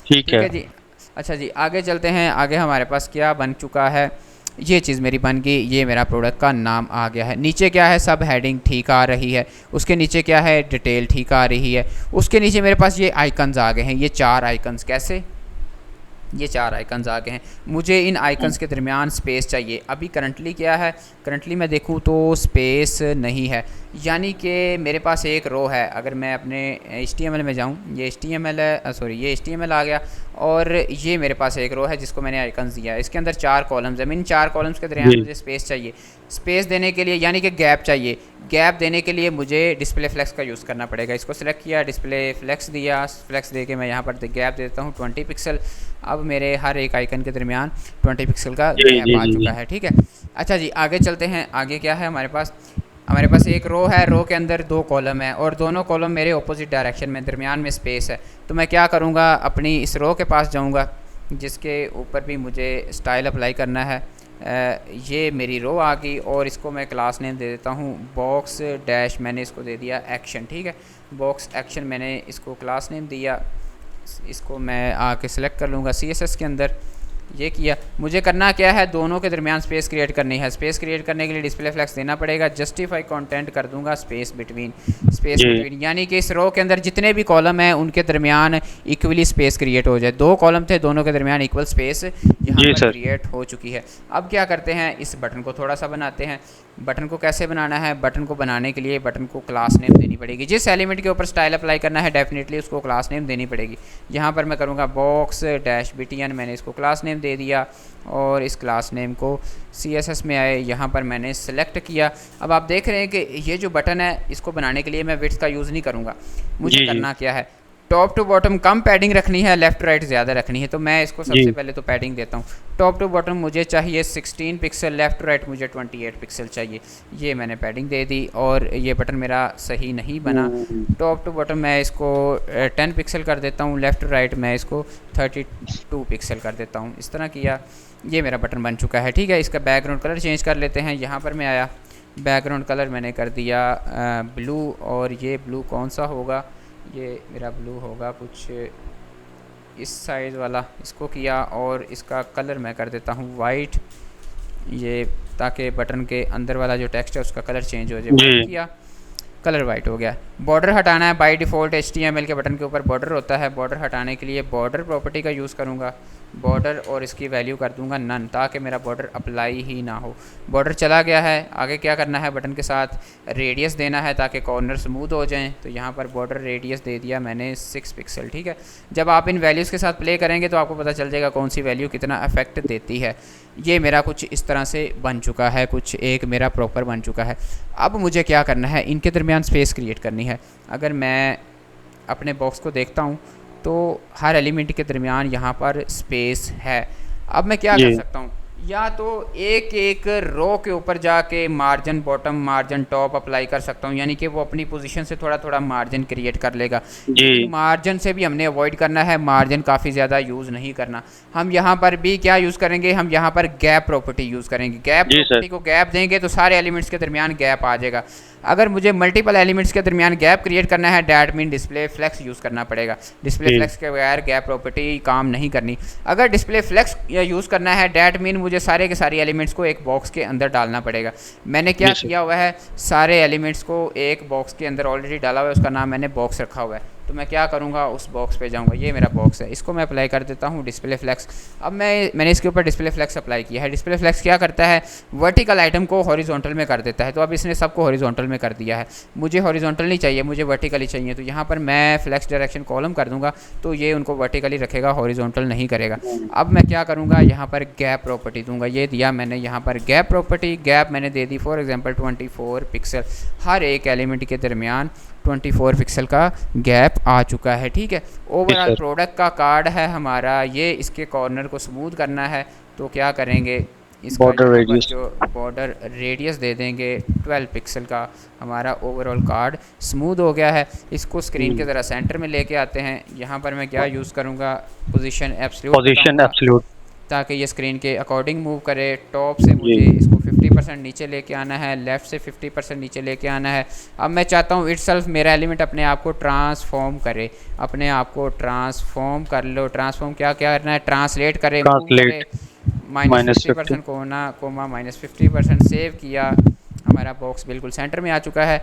ठीक है जी। अच्छा जी, आगे चलते हैं। आगे हमारे पास क्या बन चुका है? ये चीज़ मेरी बन गई, ये मेरा प्रोडक्ट का नाम आ गया है। नीचे क्या है? सब हेडिंग ठीक आ रही है। उसके नीचे क्या है? डिटेल ठीक आ रही है। उसके नीचे मेरे पास ये आइकन्स आ गए हैं, ये 4 आइकन्स। कैसे? ये 4 आइकन्स आ गए हैं। मुझे इन आइकन्स के दरमियान स्पेस चाहिए। अभी करंटली क्या है? करंटली मैं देखूँ तो स्पेस नहीं है, यानी कि मेरे पास एक रो है। अगर मैं अपने HTML में जाऊँ, ये HTML है, सॉरी ये HTML आ गया। और ये मेरे पास एक रो है जिसको मैंने आइकन्स दिया है। इसके अंदर 4 कॉलम्स हैं। इन 4 कॉलम्स के दरमियान मुझे स्पेस चाहिए। स्पेस देने के लिए यानी कि गैप चाहिए। गैप देने के लिए मुझे डिस्प्ले फ्लेक्स का यूज़ करना पड़ेगा। इसको सिलेक्ट किया, डिस्प्ले फ्लेक्स दिया, फ्लेक्स दे के मैं यहाँ पर गैप देता हूँ 20 पिक्सल। अब मेरे हर एक आइकन के दरमियान 20 पिक्सल का गैप आ चुका है, ठीक है। अच्छा जी, आगे चलते हैं। आगे क्या है हमारे पास? हमारे पास एक रो है, रो के अंदर 2 कॉलम है और दोनों कॉलम मेरे ऑपोजिट डायरेक्शन में, दरमियान में स्पेस है। तो मैं क्या करूँगा? अपनी इस रो के पास जाऊँगा जिसके ऊपर भी मुझे स्टाइल अप्लाई करना है। ये मेरी रो आ गई और इसको मैं क्लास नेम दे देता हूँ बॉक्स डैश, मैंने इसको दे दिया एक्शन, ठीक है। बॉक्स एक्शन मैंने इसको क्लास नेम दिया। इसको मैं आके सिलेक्ट कर लूँगा CSS के अंदर। ये किया। मुझे करना क्या है? दोनों के दरमियान स्पेस क्रिएट करनी है। स्पेस क्रिएट करने के लिए डिस्प्ले फ्लेक्स देना पड़ेगा। जस्टिफाई कंटेंट कर दूंगा स्पेस बिटवीन, यानी कि इस रो के अंदर जितने भी कॉलम हैं उनके दरमियान इक्वली स्पेस क्रिएट हो जाए। 2 कॉलम थे, दोनों के दरमियान इक्वल स्पेस यहाँ पर क्रिएट हो चुकी है। अब क्या करते हैं? इस बटन को थोड़ा सा बनाते हैं। बटन को कैसे बनाना है? बटन को बनाने के लिए बटन को क्लास नेम देनी पड़ेगी। जिस एलिमेंट के ऊपर स्टाइल अप्लाई करना है डेफिनेटली उसको क्लास नेम देनी पड़ेगी। यहाँ पर मैं करूँगा बॉक्स डैश BTN, मैंने इसको क्लास नेम दे दिया। और इस क्लास नेम को CSS में आए, यहाँ पर मैंने सेलेक्ट किया। अब आप देख रहे हैं कि ये जो बटन है इसको बनाने के लिए मैं विड्थ का यूज़ नहीं करूँगा। मुझे करना क्या है? टॉप टू बॉटम कम पैडिंग रखनी है, लेफ़्ट राइट ज़्यादा रखनी है। तो मैं इसको सबसे पहले तो पैडिंग देता हूँ। टॉप टू बॉटम मुझे चाहिए 16 पिक्सल, लेफ़्ट राइट मुझे 28 पिक्सल चाहिए। ये मैंने पैडिंग दे दी और ये बटन मेरा सही नहीं बना। टॉप टू बॉटम मैं इसको 10 पिक्सल कर देता हूँ, लेफ़्ट राइट मैं इसको 32 पिक्सल कर देता हूँ। इस तरह किया, ये मेरा बटन बन चुका है, ठीक है। इसका बैकग्राउंड कलर चेंज कर लेते हैं। यहाँ पर मैं आया, बैकग्राउंड कलर मैंने कर दिया ब्लू। और ये ब्लू कौन सा होगा? ये मेरा ब्लू होगा कुछ इस साइज़ वाला। इसको किया और इसका कलर मैं कर देता हूँ वाइट, ये ताकि बटन के अंदर वाला जो टेक्स्ट है उसका कलर चेंज हो जाए। किया, कलर वाइट हो गया। बॉर्डर हटाना है। बाय डिफ़ॉल्ट HTML के बटन के ऊपर बॉर्डर होता है। बॉर्डर हटाने के लिए बॉर्डर प्रॉपर्टी का यूज़ करूँगा। बॉर्डर और इसकी वैल्यू कर दूंगा नन, ताकि मेरा बॉर्डर अप्लाई ही ना हो। बॉर्डर चला गया है। आगे क्या करना है? बटन के साथ रेडियस देना है ताकि कॉर्नर स्मूथ हो जाएं। तो यहाँ पर बॉर्डर रेडियस दे दिया मैंने 6 पिक्सल, ठीक है। जब आप इन वैल्यूज़ के साथ प्ले करेंगे तो आपको पता चल जाएगा कौन सी वैल्यू कितना अफेक्ट देती है। ये मेरा कुछ इस तरह से बन चुका है, कुछ एक मेरा प्रॉपर बन चुका है। अब मुझे क्या करना है? इनके दरमियान स्पेस क्रिएट करनी है। अगर मैं अपने बॉक्स को देखता हूँ तो हर एलिमेंट के दरमियान यहाँ पर स्पेस है। अब मैं क्या कर सकता हूँ? या तो एक एक रो के ऊपर जाके margin bottom margin top apply कर सकता हूँ, यानी कि वो अपनी पोजीशन से थोड़ा थोड़ा मार्जिन क्रिएट कर लेगा। जी लेकिन मार्जिन से भी हमने अवॉइड करना है, मार्जिन काफ़ी ज़्यादा यूज़ नहीं करना। हम यहाँ पर भी क्या यूज़ करेंगे, हम यहाँ पर गैप प्रॉपर्टी यूज़ करेंगे। गैप जी सर। प्रॉपर्टी को गैप देंगे तो सारे एलिमेंट्स के दरमियान गैप आ जाएगा। अगर मुझे मल्टीपल एलिमेंट्स के दरमियान गैप क्रिएट करना है, that mean display flex use करना पड़ेगा। डिस्प्ले जी फ्लेक्स के बगैर गैप प्रॉपर्टी काम नहीं करनी। अगर डिस्प्ले फ्लेक्स यूज़ करना है, डैट मीन मुझे सारे के सारे एलिमेंट्स को एक बॉक्स के अंदर डालना पड़ेगा। मैंने क्या जी सर। किया हुआ है, सारे एलिमेंट्स को एक बॉक्स के अंदर ऑलरेडी डाला हुआ है, उसका नाम मैंने बॉक्स रखा हुआ है। तो मैं क्या करूँगा, उस बॉक्स पे जाऊँगा, ये मेरा बॉक्स है, इसको मैं अप्लाई कर देता हूँ डिस्प्ले फ्लेक्स। अब मैंने इसके ऊपर डिस्प्ले फ्लेक्स अप्लाई किया है। डिस्प्ले फ्लेक्स क्या करता है, वर्टिकल आइटम को हॉरिजॉन्टल में कर देता है। तो अब इसने सबको हॉरिजॉन्टल में कर दिया है। मुझे हॉरिजॉन्टल नहीं चाहिए, मुझे वर्टिकली चाहिए। तो यहाँ पर मैं फ्लेक्स डायरेक्शन कॉलम कर दूँगा, तो ये उनको वर्टिकली रखेगा, हॉरिजॉन्टल नहीं करेगा। अब मैं क्या करूँगा, यहाँ पर गैप प्रॉपर्टी दूंगा। ये दिया मैंने यहाँ पर गैप प्रॉपर्टी, गैप मैंने दे दी फॉर एग्जांपल 24 पिक्सल। हर एक एलिमेंट के दरमियान 24 पिक्सल का गैप आ चुका है। ठीक है, ओवरऑल सर। प्रोडक्ट का कार्ड है हमारा ये। इसके कॉर्नर को स्मूथ करना है, तो क्या करेंगे, इसका बॉर्डर यहाँ पर रेडियस। जो बॉर्डर रेडियस दे देंगे 12 पिक्सल का। हमारा ओवरऑल कार्ड स्मूथ हो गया है। इसको स्क्रीन के ज़रा सेंटर में लेके आते हैं। यहाँ पर मैं क्या यूज़ करूँगा, पोजीशन एब्सोल्यूट पोजीशन बताऊँगा, एब्सोल्यूट। ताकि ये स्क्रीन के अकॉर्डिंग मूव करे। टॉप से जी मुझे इसको 50% नीचे लेके आना है, लेफ़्ट से 50% नीचे लेके आना है। अब मैं चाहता हूँ इटसेल्फ मेरा एलिमेंट अपने आप को ट्रांसफॉर्म करे, अपने आप को ट्रांसफॉर्म कर लो। ट्रांसफॉर्म क्या क्या करना है, ट्रांसलेट करे, मूव करे। ट्रांसलेट -50% -50। कोना कोमा -50%। सेव किया, हमारा बॉक्स बिल्कुल सेंटर में आ चुका है।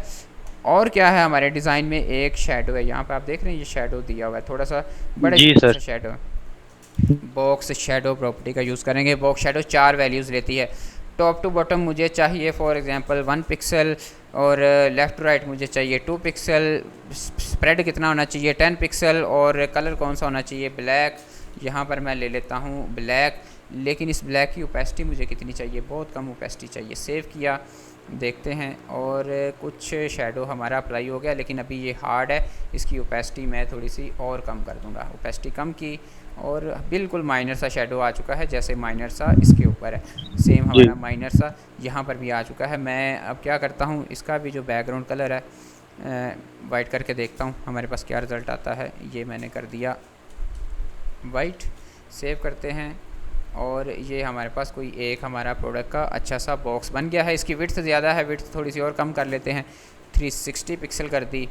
और क्या है हमारे डिज़ाइन में, एक शेडो है। यहाँ पे आप देख रहे हैं, ये शेडो दिया हुआ है, थोड़ा सा बड़े जी छोटे सा सर। शेडो है। बॉक्स शेडो प्रॉपर्टी का यूज़ करेंगे। बॉक्स शेडो 4 वैल्यूज़ लेती है। टॉप टू बॉटम मुझे चाहिए फॉर एग्जांपल 1 पिक्सल, और लेफ़्ट टू राइट मुझे चाहिए 2 पिक्सल। स्प्रेड कितना होना चाहिए, 10 पिक्सल। और कलर कौन सा होना चाहिए, ब्लैक। यहाँ पर मैं ले लेता हूँ ब्लैक, लेकिन इस ब्लैक की ओपेसिटी मुझे कितनी चाहिए, बहुत कम ओपेसिटी चाहिए। सेव किया, देखते हैं, और कुछ शेडो हमारा अप्लाई हो गया, लेकिन अभी ये हार्ड है। इसकी ओपेसिटी मैं थोड़ी सी और कम कर दूंगा। ओपेसिटी कम की, और बिल्कुल माइनर सा शेडो आ चुका है, जैसे माइनर सा इसके ऊपर है, सेम जी हमारा माइनर सा यहाँ पर भी आ चुका है। मैं अब क्या करता हूँ, इसका भी जो बैकग्राउंड कलर है वाइट करके देखता हूँ हमारे पास क्या रिज़ल्ट आता है। ये मैंने कर दिया वाइट। सेव करते हैं, और ये हमारे पास कोई एक हमारा प्रोडक्ट का अच्छा सा बॉक्स बन गया है। इसकी विड्थ ज़्यादा है, विड्थ थोड़ी सी और कम कर लेते हैं, 360 पिक्सल कर दी।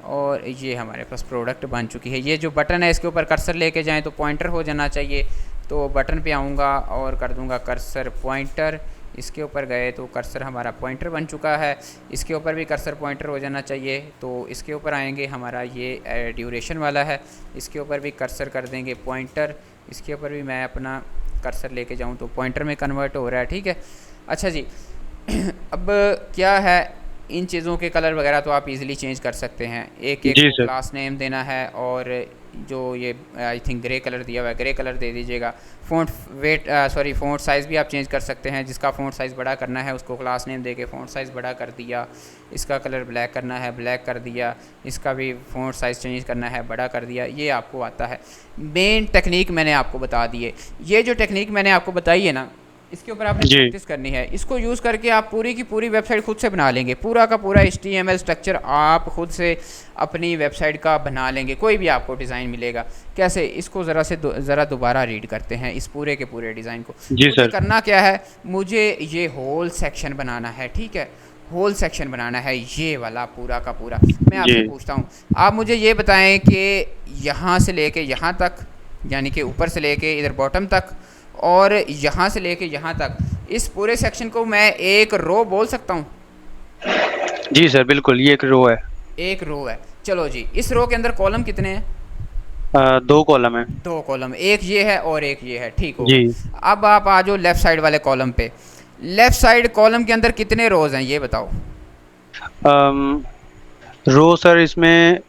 और ये हमारे पास प्रोडक्ट बन चुकी है। ये जो बटन है, इसके ऊपर कर्सर लेके जाएं तो पॉइंटर हो जाना चाहिए। तो बटन पे आऊँगा और कर दूँगा कर्सर पॉइंटर। इसके ऊपर गए तो कर्सर हमारा पॉइंटर बन चुका है। इसके ऊपर भी कर्सर पॉइंटर हो जाना चाहिए। तो इसके ऊपर आएंगे, हमारा ये ड्यूरेशन वाला है, इसके ऊपर भी कर्सर कर देंगे पॉइंटर। इसके ऊपर भी मैं अपना कर्सर लेके जाऊँ तो पॉइंटर में कन्वर्ट हो रहा है। ठीक है, अच्छा जी। अब क्या है, इन चीज़ों के कलर वगैरह तो आप इजीली चेंज कर सकते हैं। एक एक जी को सर। क्लास नेम देना है, और जो ये आई थिंक ग्रे कलर दिया हुआ है, ग्रे कलर दे दीजिएगा। Font weight sorry font size भी आप चेंज कर सकते हैं। जिसका फ़ॉन्ट साइज़ बड़ा करना है उसको क्लास नेम दे के फ़ॉन्ट साइज़ बड़ा कर दिया। इसका कलर ब्लैक करना है, ब्लैक कर दिया। इसका भी फ़ॉन्ट साइज़ चेंज करना है, बड़ा कर दिया। ये आपको आता है। मेन टेक्निक मैंने आपको बता दी है। ये जो टेक्निक मैंने आपको बताई है ना, इसके ऊपर आपने जी प्रैक्टिस करनी है। इसको यूज़ करके आप पूरी की पूरी वेबसाइट खुद से बना लेंगे। पूरा का पूरा HTML स्ट्रक्चर आप खुद से अपनी वेबसाइट का बना लेंगे। कोई भी आपको डिज़ाइन मिलेगा। कैसे, इसको ज़रा दोबारा रीड करते हैं इस पूरे के पूरे डिज़ाइन को। जी मुझे सर। करना क्या है, मुझे ये होल सेक्शन बनाना है। ठीक है, होल सेक्शन बनाना है, ये वाला पूरा का पूरा। मैं जी आपसे पूछता हूँ, आप मुझे ये बताएं कि यहाँ से लेके यहाँ तक, यानी कि ऊपर से लेके इधर बॉटम तक, और यहाँ से लेके यहाँ तक, इस पूरे सेक्शन को मैं एक रो बोल सकता हूँ। जी सर, बिल्कुल ये एक रो है। एक रो है, चलो जी। इस रो के अंदर कॉलम कितने हैं, 2 कॉलम है। 2 कॉलम, एक ये है और एक ये है। ठीक हो जी। गया। अब आप आ जाओ लेफ़्ट साइड वाले कॉलम पे। लेफ़्ट साइड कॉलम के अंदर कितने रोज़ हैं ये बताओ। रो सर इसमें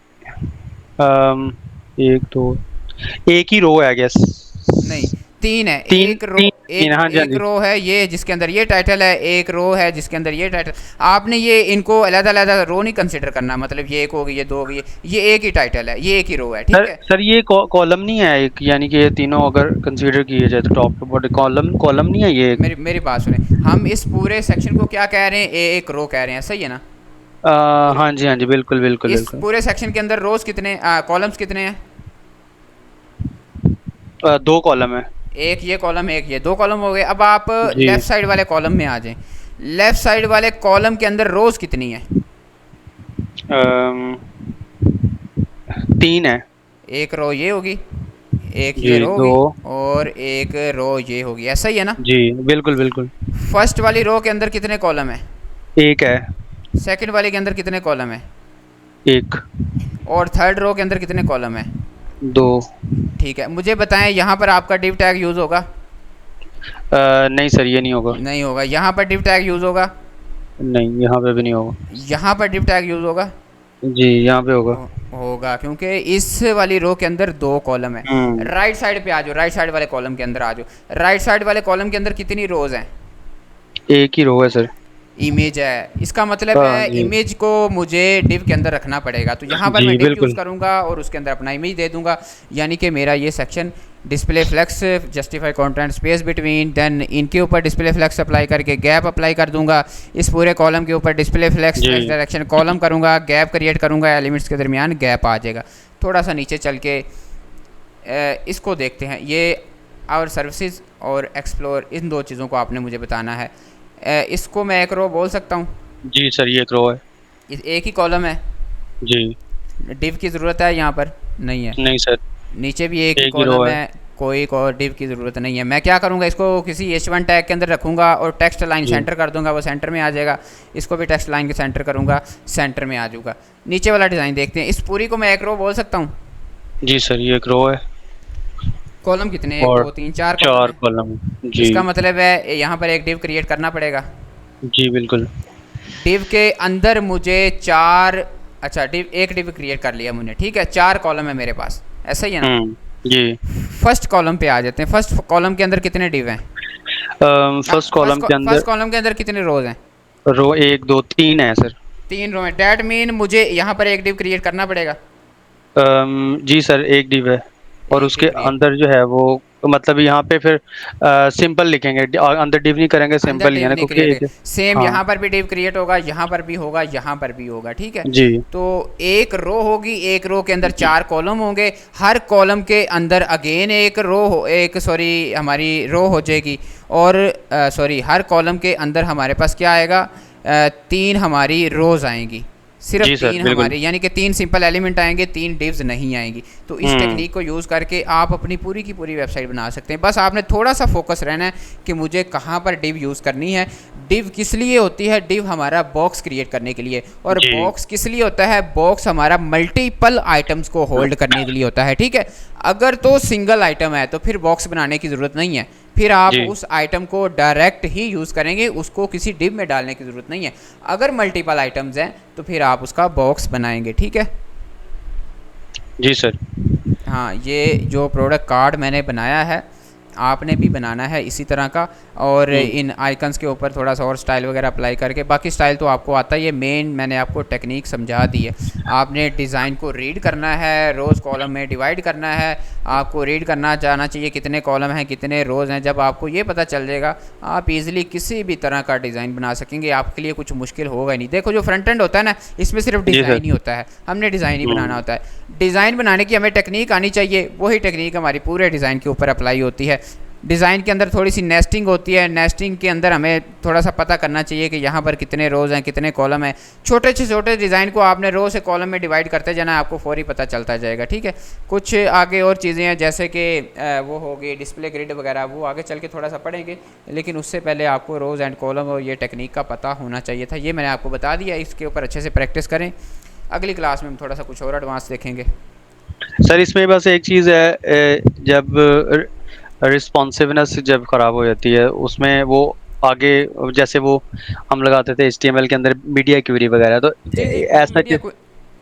एक दो, एक ही रो है आई गेस। नहीं, 3 है। तीन एक रो, तीन तीन, एक हाँ जी हाँ एक जी। रो है ये जिसके अंदर ये टाइटल है, एक रो है जिसके अंदर ये टाइटल। आपने ये इनको अलग अलग रो नहीं कंसिडर करना, मतलब ये एक होगी, ये दो होगी, ये एक ही टाइटल है, ये एक ही रो है, ठीक सर है। सर ये कॉलम नहीं है एक, यानी कि ये तीनों अगर कंसीडर किए जाए तो top to bottom column column नहीं है ये एक? मेरी मेरी बात सुने, हम इस पूरे सेक्शन को क्या कह रहे हैं, एक रो कह रहे हैं, सही है ना। पूरे हाँ जी हाँ जी, बिल्कुल बिल्कुल इस बिल्कुल। पूरे सेक्शन के अंदर रोज कितने, कॉलम्स कितने हैं? दो कॉलम है। एक ये कॉलम, एक ये, दो कॉलम हो गए। अब आप जी। लेफ्ट साइड वाले कॉलम में आ जाएं। लेफ्ट साइड वाले कॉलम के अंदर रोज कितनी है? अम, तीन है। एक रो ये होगी, एक जी ये रो दो। होगी, और एक रो ये होगी, ऐसा ही है ना। जी बिल्कुल बिल्कुल। फर्स्ट वाली रो के अंदर कितने कॉलम है? एक है। सेकंड वाले के अंदर कितने कॉलम है? एक। और थर्ड रो के अंदर कितने कॉलम है? दो। ठीक है, मुझे बताएं यहाँ पर आपका डिव टैग यूज़ होगा? नहीं सर, ये नहीं होगा। नहीं होगा। यहाँ पर डिव टैग यूज़ होगा? नहीं, यहाँ पे भी नहीं होगा। यहाँ पर डिव टैग यूज़ होगा? जी, यहाँ पे होगा। होगा, क्योंकि इस वाली रो के अंदर दो कॉलम है। हम्म। राइट साइड पे आ जाओ, राइट साइड वाले कॉलम के अंदर आ जाओ। राइट साइड वाले कॉलम के अंदर कितनी रोज हैं? एक ही रो है सर। इमेज है, इसका मतलब हाँ है जी। इमेज को मुझे डिव के अंदर रखना पड़ेगा, तो यहाँ पर जी मैं डिव यूज़ बिल्कुल। करूँगा और उसके अंदर अपना इमेज दे दूंगा। यानी कि मेरा ये section display flex justify content space between, then इनके ऊपर डिस्प्ले फ्लेक्स अप्लाई करके गैप अप्लाई कर दूंगा। इस पूरे कॉलम के ऊपर डिस्प्ले फ्लेक्स जी। डायरेक्शन कॉलम करूँगा, गैप क्रिएट करूँगा, एलिमेंट्स के दरमियान गैप आ जाएगा। थोड़ा सा नीचे चल के इसको देखते हैं, ये आवर सर्विसेज और एक्सप्लोर, इन दो चीज़ों को आपने मुझे बताना है। इसको मैं एक रो बोल सकता हूँ, जी सर, ये एक रो है। एक ही कॉलम है, जी। डिव की ज़रूरत है यहाँ पर? नहीं है। नहीं सर, नीचे भी एक ही एक ही रो कॉलम है। है, कोई और डिव की ज़रूरत नहीं है। मैं क्या करूँगा, इसको किसी H1 टैग के अंदर रखूँगा और टेक्स्ट लाइन जी। सेंटर कर दूंगा, वो सेंटर में आ जाएगा। इसको भी टेक्स्ट लाइन के सेंटर करूँगा, सेंटर में आ जाऊँगा। नीचे वाला डिज़ाइन देखते हैं, इस पूरी को मैं एक रो बोल सकता हूँ। जी सर, ये एक रो है। कॉलम कितने हैं? एक और दो तीन चार कॉलम चार है। कॉलम। जी। इसका मतलब है यहाँ पर एक डिव क्रिएट करना पड़ेगा। जी बिल्कुल। डिव के अंदर मुझे चार, अच्छा डिव, एक डिव क्रिएट कर लिया मैंने, ठीक है, चार कॉलम है मेरे पास, ऐसा ही है ना। जी। फर्स्ट कॉलम पे आ जाते हैं। फर्स्ट कॉलम के अंदर कितने डिव हैं? फर्स्ट कॉलम के अंदर फर्स्ट कॉलम के अंदर कितने रोज हैं? रो एक दो तीन है सर। तीन रो हैं, डैट मीन मुझे यहाँ पर एक डिव क्रिएट करना पड़ेगा। जी सर, एक डिव है। और एक डिव उसके क्रिएट, अंदर जो है वो, मतलब यहाँ पे फिर सिंपल लिखेंगे, अंदर डिव नहीं करेंगे, अंदर सिंपल ही है डिव ना, नहीं क्योंकि क्रिएट है, एक। सेम हाँ। यहाँ पर भी डिव क्रिएट होगा, यहाँ पर भी होगा, यहाँ पर भी होगा, ठीक है। जी। तो एक रो होगी, एक रो के अंदर चार कॉलम होंगे, हर कॉलम के अंदर अगेन एक रो हो, एक सॉरी हमारी रो हो जाएगी, और सॉरी हर कॉलम के अंदर हमारे पास क्या आएगा, तीन हमारी रोज आएंगी, सिर्फ जी सर तीन बिल्कुल। हमारे, यानी कि तीन सिंपल एलिमेंट आएंगे, तीन डिव्स नहीं आएंगी। तो इस हम्म। टेक्निक को यूज़ करके आप अपनी पूरी की पूरी वेबसाइट बना सकते हैं। बस आपने थोड़ा सा फोकस रहना है कि मुझे कहाँ पर डिव यूज़ करनी है। डिव किस लिए होती है? डिव हमारा बॉक्स क्रिएट करने के लिए। और जी। बॉक्स किस लिए होता है? बॉक्स हमारा मल्टीपल आइटम्स को होल्ड करने के लिए होता है, ठीक है। अगर तो सिंगल आइटम है तो फिर बॉक्स बनाने की ज़रूरत नहीं है, फिर आप जी। उस आइटम को डायरेक्ट ही यूज़ करेंगे, उसको किसी डिव में डालने की ज़रूरत नहीं है। अगर मल्टीपल आइटम्स हैं तो फिर आप उसका बॉक्स बनाएंगे, ठीक है। जी सर। हाँ, ये जो प्रोडक्ट कार्ड मैंने बनाया है, आपने भी बनाना है इसी तरह का, और इन आइकन्स के ऊपर थोड़ा सा और स्टाइल वगैरह अप्लाई करके, बाकी स्टाइल तो आपको आता ही है, मेन मैंने आपको टेक्निक समझा दी है। आपने डिज़ाइन को रीड करना है, रोज़ कॉलम में डिवाइड करना है, आपको रीड करना जाना चाहिए कितने कॉलम हैं कितने रोज़ हैं। जब आपको ये पता चल जाएगा, आप इजीली किसी भी तरह का डिज़ाइन बना सकेंगे, आपके लिए कुछ मुश्किल होगा ही नहीं। देखो जो फ्रंट एंड होता है ना, इसमें सिर्फ जी सर। डिज़ाइन ही होता है, हमने डिज़ाइन ही बनाना होता है। डिज़ाइन बनाने की हमें टेक्निक आनी चाहिए, वही टेक्निक हमारी पूरे डिज़ाइन के ऊपर अप्लाई होती है। डिज़ाइन के अंदर थोड़ी सी नेस्टिंग होती है, नेस्टिंग के अंदर हमें थोड़ा सा पता करना चाहिए कि यहाँ पर कितने रोज़ हैं कितने कॉलम हैं। छोटे से छोटे डिज़ाइन को आपने रो से कॉलम में डिवाइड करते जाना, आपको फौरी पता चलता जाएगा, ठीक है। कुछ आगे और चीज़ें हैं जैसे कि वो हो गई डिस्प्ले ग्रिड वगैरह, वो आगे चल के थोड़ा सा पढ़ेंगे, लेकिन उससे पहले आपको रोज़ एंड कॉलम और ये टेक्निक का पता होना चाहिए था। ये मैंने आपको बता दिया, इसके ऊपर अच्छे से प्रैक्टिस करें। अगली क्लास में हम थोड़ा सा कुछ और एडवांस देखेंगे। सर इसमें बस एक चीज़ है, जब रिस्पॉन्सिवनेस जब ख़राब हो जाती है उसमें वो आगे, जैसे वो हम लगाते थे HTML के अंदर मीडिया क्वेरी वगैरह, तो जी जी, ऐसा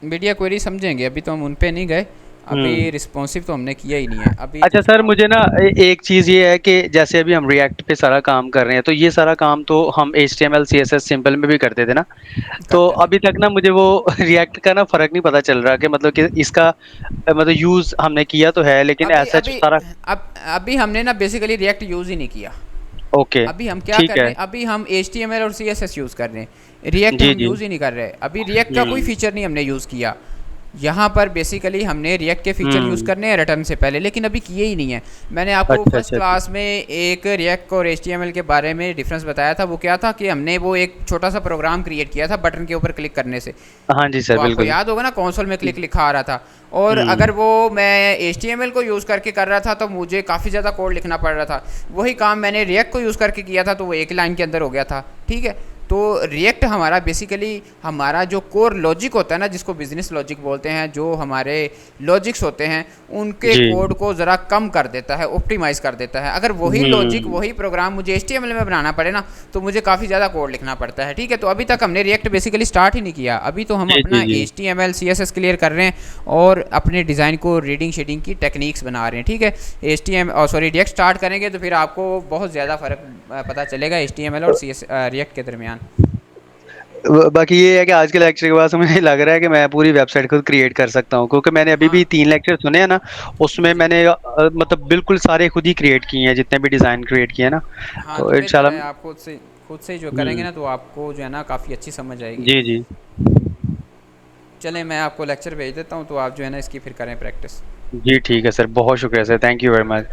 मीडिया क्वेरी समझेंगे, अभी तो हम उन पे नहीं गए। अभी रिस्पॉन्सिव तो हमने किया ही नहीं है अभी अच्छा तो सर, फिलहाल। मुझे ना एक चीज़ ये है कि जैसे अभी हम रिएक्ट पे सारा काम कर रहे हैं, तो ये सारा काम तो हम HTML CSS सिंपल में भी करते थे ना। तो करते थे। अभी तक ना मुझे वो रिएक्ट का ना फ़र्क नहीं पता चल रहा कि मतलब कि इसका मतलब यूज़ हमने किया तो है, लेकिन अभी ऐसा अभी सारा। अब अभी हमने ना बेसिकली रिएक्ट यूज़ ही नहीं किया। ओके। अभी हम क्या ठीक कर रहे है। हैं, अभी हम HTML और CSS यूज़ कर रहे हैं, रिएक्ट जी हम जी। यूज़ ही नहीं कर रहे। अभी रिएक्ट का कोई हम्म। फीचर नहीं हमने यूज़ किया। यहाँ पर बेसिकली हमने रिएक्ट के फीचर यूज़ हम्म। करने हैं रिटर्न से पहले, लेकिन अभी किए ही नहीं है। मैंने आपको अच्छा फर्स्ट अच्छा अच्छा। क्लास में एक रिएक्ट और HTML के बारे में डिफरेंस बताया था। वो क्या था कि हमने वो एक छोटा सा प्रोग्राम क्रिएट किया था बटन के ऊपर क्लिक करने से। हाँ जी तो सर, आपको बिल्कुल। याद होगा ना, कंसोल में क्लिक लिखा आ रहा था। और हम्म। अगर वो मैं HTML को यूज़ करके कर रहा था तो मुझे काफ़ी ज़्यादा कोड लिखना पड़ रहा था। वही काम मैंने रिएक्ट को यूज़ करके किया था तो वो एक लाइन के अंदर हो गया था। ठीक है। तो रिएक्ट हमारा बेसिकली हमारा जो कोर लॉजिक होता है ना, जिसको बिजनेस लॉजिक बोलते हैं, जो हमारे लॉजिक्स होते हैं उनके जी। कोड को ज़रा कम कर देता है, ऑप्टिमाइज़ कर देता है। अगर वही लॉजिक हम्म। वही प्रोग्राम मुझे HTML में बनाना पड़े ना, तो मुझे काफ़ी ज़्यादा कोड लिखना पड़ता है। ठीक है। तो अभी तक हमने रिएक्ट बेसिकली स्टार्ट ही नहीं किया। अभी तो हम जी जी अपना जी। HTML CSS क्लियर कर रहे हैं और अपने डिज़ाइन को रीडिंग शेडिंग की टेक्निक्स बना रहे हैं। ठीक है। HTML और सॉरी रिएक्ट स्टार्ट करेंगे तो फिर आपको बहुत ज़्यादा फ़र्क पता चलेगा HTML और CS रिएक्ट के दरमियान। बाकी ये है कि आज के लेक्चर के बाद से मुझे लग रहा है कि मैं पूरी वेबसाइट खुद क्रिएट कर सकता हूँ, क्योंकि मैंने अभी भी हाँ 3 लेक्चर सुने हैं ना। जी उसमें जी। मैंने मतलब बिल्कुल सारे खुद ही क्रिएट किए हैं, जितने भी डिज़ाइन क्रिएट किए हैं ना। हाँ तो तो बेहतर है, इंशाल्लाह। आप खुद से जो करेंगे हम्म। ना तो आपको जो है ना काफ़ी अच्छी समझ आएगी। जी जी। चलें, मैं आपको लेक्चर भेज देता हूँ तो आप जो है ना इसकी फिर करें प्रैक्टिस। जी ठीक है सर, बहुत शुक्रिया sir, thank you very much.